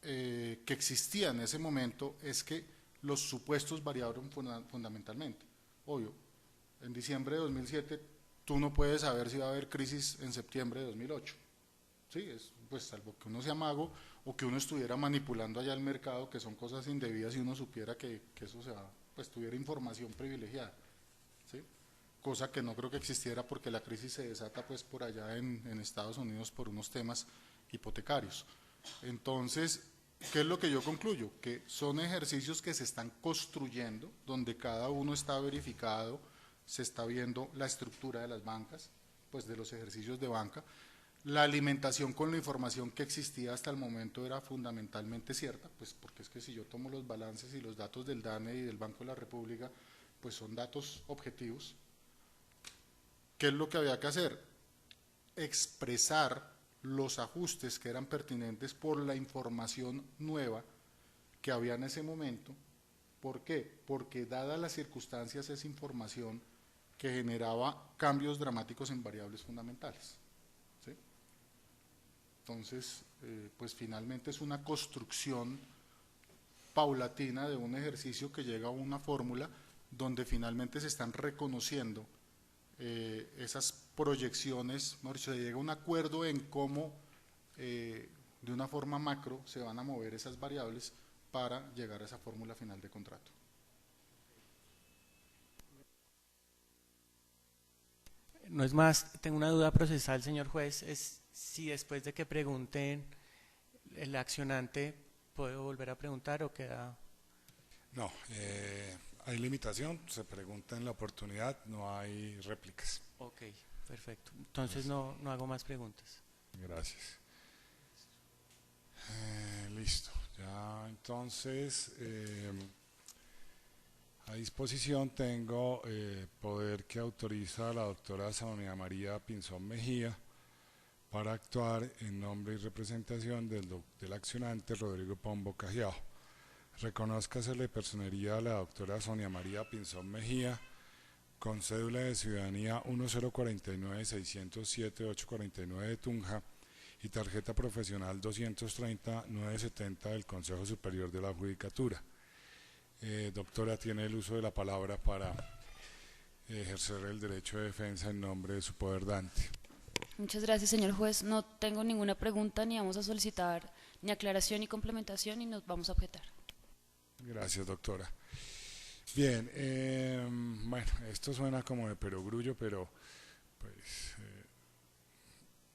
que existía en ese momento es que los supuestos variaron fundamentalmente. Obvio, en diciembre de 2007 tú no puedes saber si va a haber crisis en septiembre de 2008. Sí, pues salvo que uno sea mago o que uno estuviera manipulando allá el mercado, que son cosas indebidas y uno supiera que eso se va, pues tuviera información privilegiada, ¿sí? Cosa que no creo que existiera porque la crisis se desata pues por allá en Estados Unidos por unos temas hipotecarios. Entonces, ¿qué es lo que yo concluyo? Que son ejercicios que se están construyendo, donde cada uno está verificado, se está viendo la estructura de las bancas, pues de los ejercicios de banca. La alimentación con la información que existía hasta el momento era fundamentalmente cierta, pues porque es que si yo tomo los balances y los datos del DANE y del Banco de la República, pues son datos objetivos. ¿Qué es lo que había que hacer? Expresar los ajustes que eran pertinentes por la información nueva que había en ese momento. ¿Por qué? Porque dadas las circunstancias es información que generaba cambios dramáticos en variables fundamentales. ¿Sí? Entonces, pues finalmente es una construcción paulatina de un ejercicio que llega a una fórmula donde finalmente se están reconociendo esas proyecciones, se llega a un acuerdo en cómo de una forma macro se van a mover esas variables para llegar a esa fórmula final de contrato. No es más, tengo una duda procesal, señor juez, es si después de que pregunten el accionante, ¿puedo volver a preguntar o queda...? No, hay limitación, se pregunta en la oportunidad, no hay réplicas. Ok, perfecto. Entonces no hago más preguntas. Gracias. Listo, ya entonces a disposición tengo poder que autoriza a la doctora Sonia María Pinzón Mejía para actuar en nombre y representación del accionante Rodrigo Pombo Cajiao. Reconózcasele personería a la doctora Sonia María Pinzón Mejía con cédula de ciudadanía 1049-607-849 de Tunja y tarjeta profesional 230-970 del Consejo Superior de la Judicatura. Doctora, tiene el uso de la palabra para ejercer el derecho de defensa en nombre de su poder dante. Muchas gracias, señor juez. No tengo ninguna pregunta, ni vamos a solicitar ni aclaración ni complementación, y nos vamos a objetar. Gracias, doctora. Bien, bueno, esto suena como de perogrullo, pero pues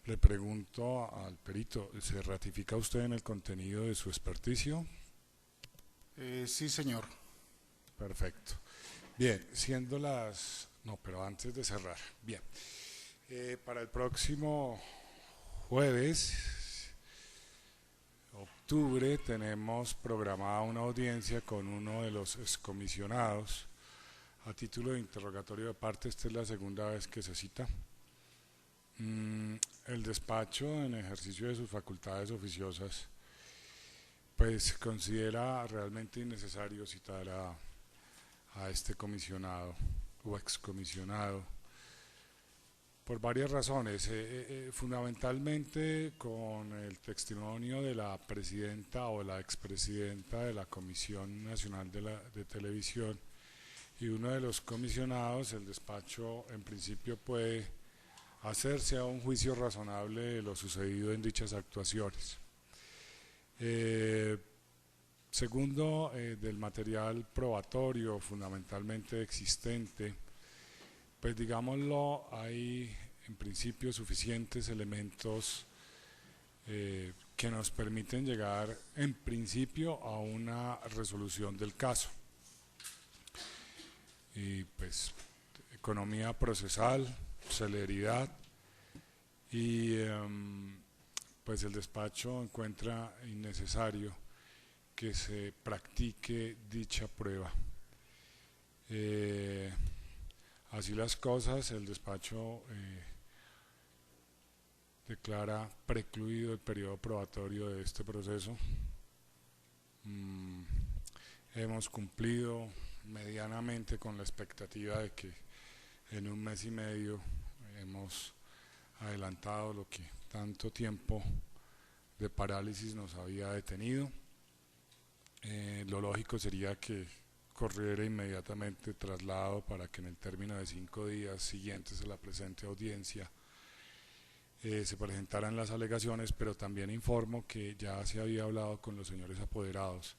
le pregunto al perito, ¿se ratifica usted en el contenido de su experticio? Sí, señor. Perfecto. Bien, siendo las... No, pero antes de cerrar. Bien. Para el próximo jueves, octubre, tenemos programada una audiencia con uno de los excomisionados a título de interrogatorio de parte. Esta es la segunda vez que se cita. El despacho, en ejercicio de sus facultades oficiosas, pues considera realmente innecesario citar a este comisionado o excomisionado por varias razones, fundamentalmente con el testimonio de la presidenta o la expresidenta de la Comisión Nacional de Televisión y uno de los comisionados. El despacho en principio puede hacerse a un juicio razonable de lo sucedido en dichas actuaciones. Segundo, del material probatorio fundamentalmente existente, pues digámoslo, hay en principio suficientes elementos que nos permiten llegar en principio a una resolución del caso. Y pues economía procesal, celeridad, y pues el despacho encuentra innecesario que se practique dicha prueba. Así las cosas, el despacho declara precluido el periodo probatorio de este proceso. Hemos cumplido medianamente con la expectativa de que en un mes y medio hemos adelantado lo que tanto tiempo de parálisis nos había detenido. Lo lógico sería que corriera inmediatamente traslado para que en el término de 5 días siguientes a la presente audiencia se presentaran las alegaciones, pero también informo que ya se había hablado con los señores apoderados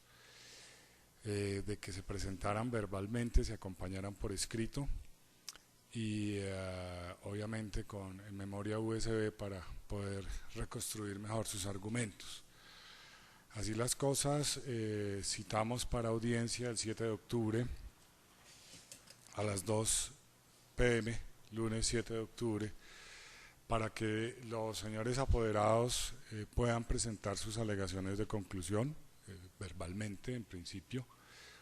de que se presentaran verbalmente, se acompañaran por escrito y obviamente con memoria USB para poder reconstruir mejor sus argumentos. Así las cosas, citamos para audiencia el 7 de octubre a las 2 p.m., lunes 7 de octubre, para que los señores apoderados puedan presentar sus alegaciones de conclusión, verbalmente en principio.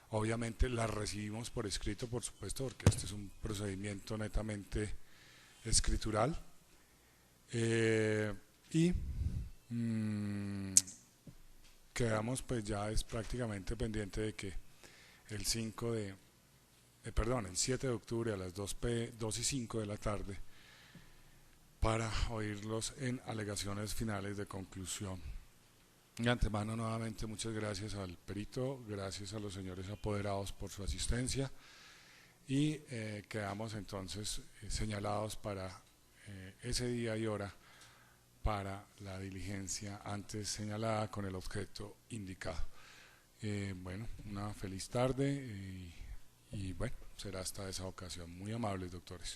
Obviamente las recibimos por escrito, por supuesto, porque este es un procedimiento netamente escritural. Quedamos pues ya es prácticamente pendiente de que el 7 de octubre a las 2:05 de la tarde para oírlos en alegaciones finales de conclusión. De antemano, nuevamente, muchas gracias al perito, gracias a los señores apoderados por su asistencia y quedamos entonces señalados para ese día y hora para la diligencia antes señalada con el objeto indicado. Bueno, una feliz tarde y bueno, será hasta esa ocasión. Muy amables, doctores.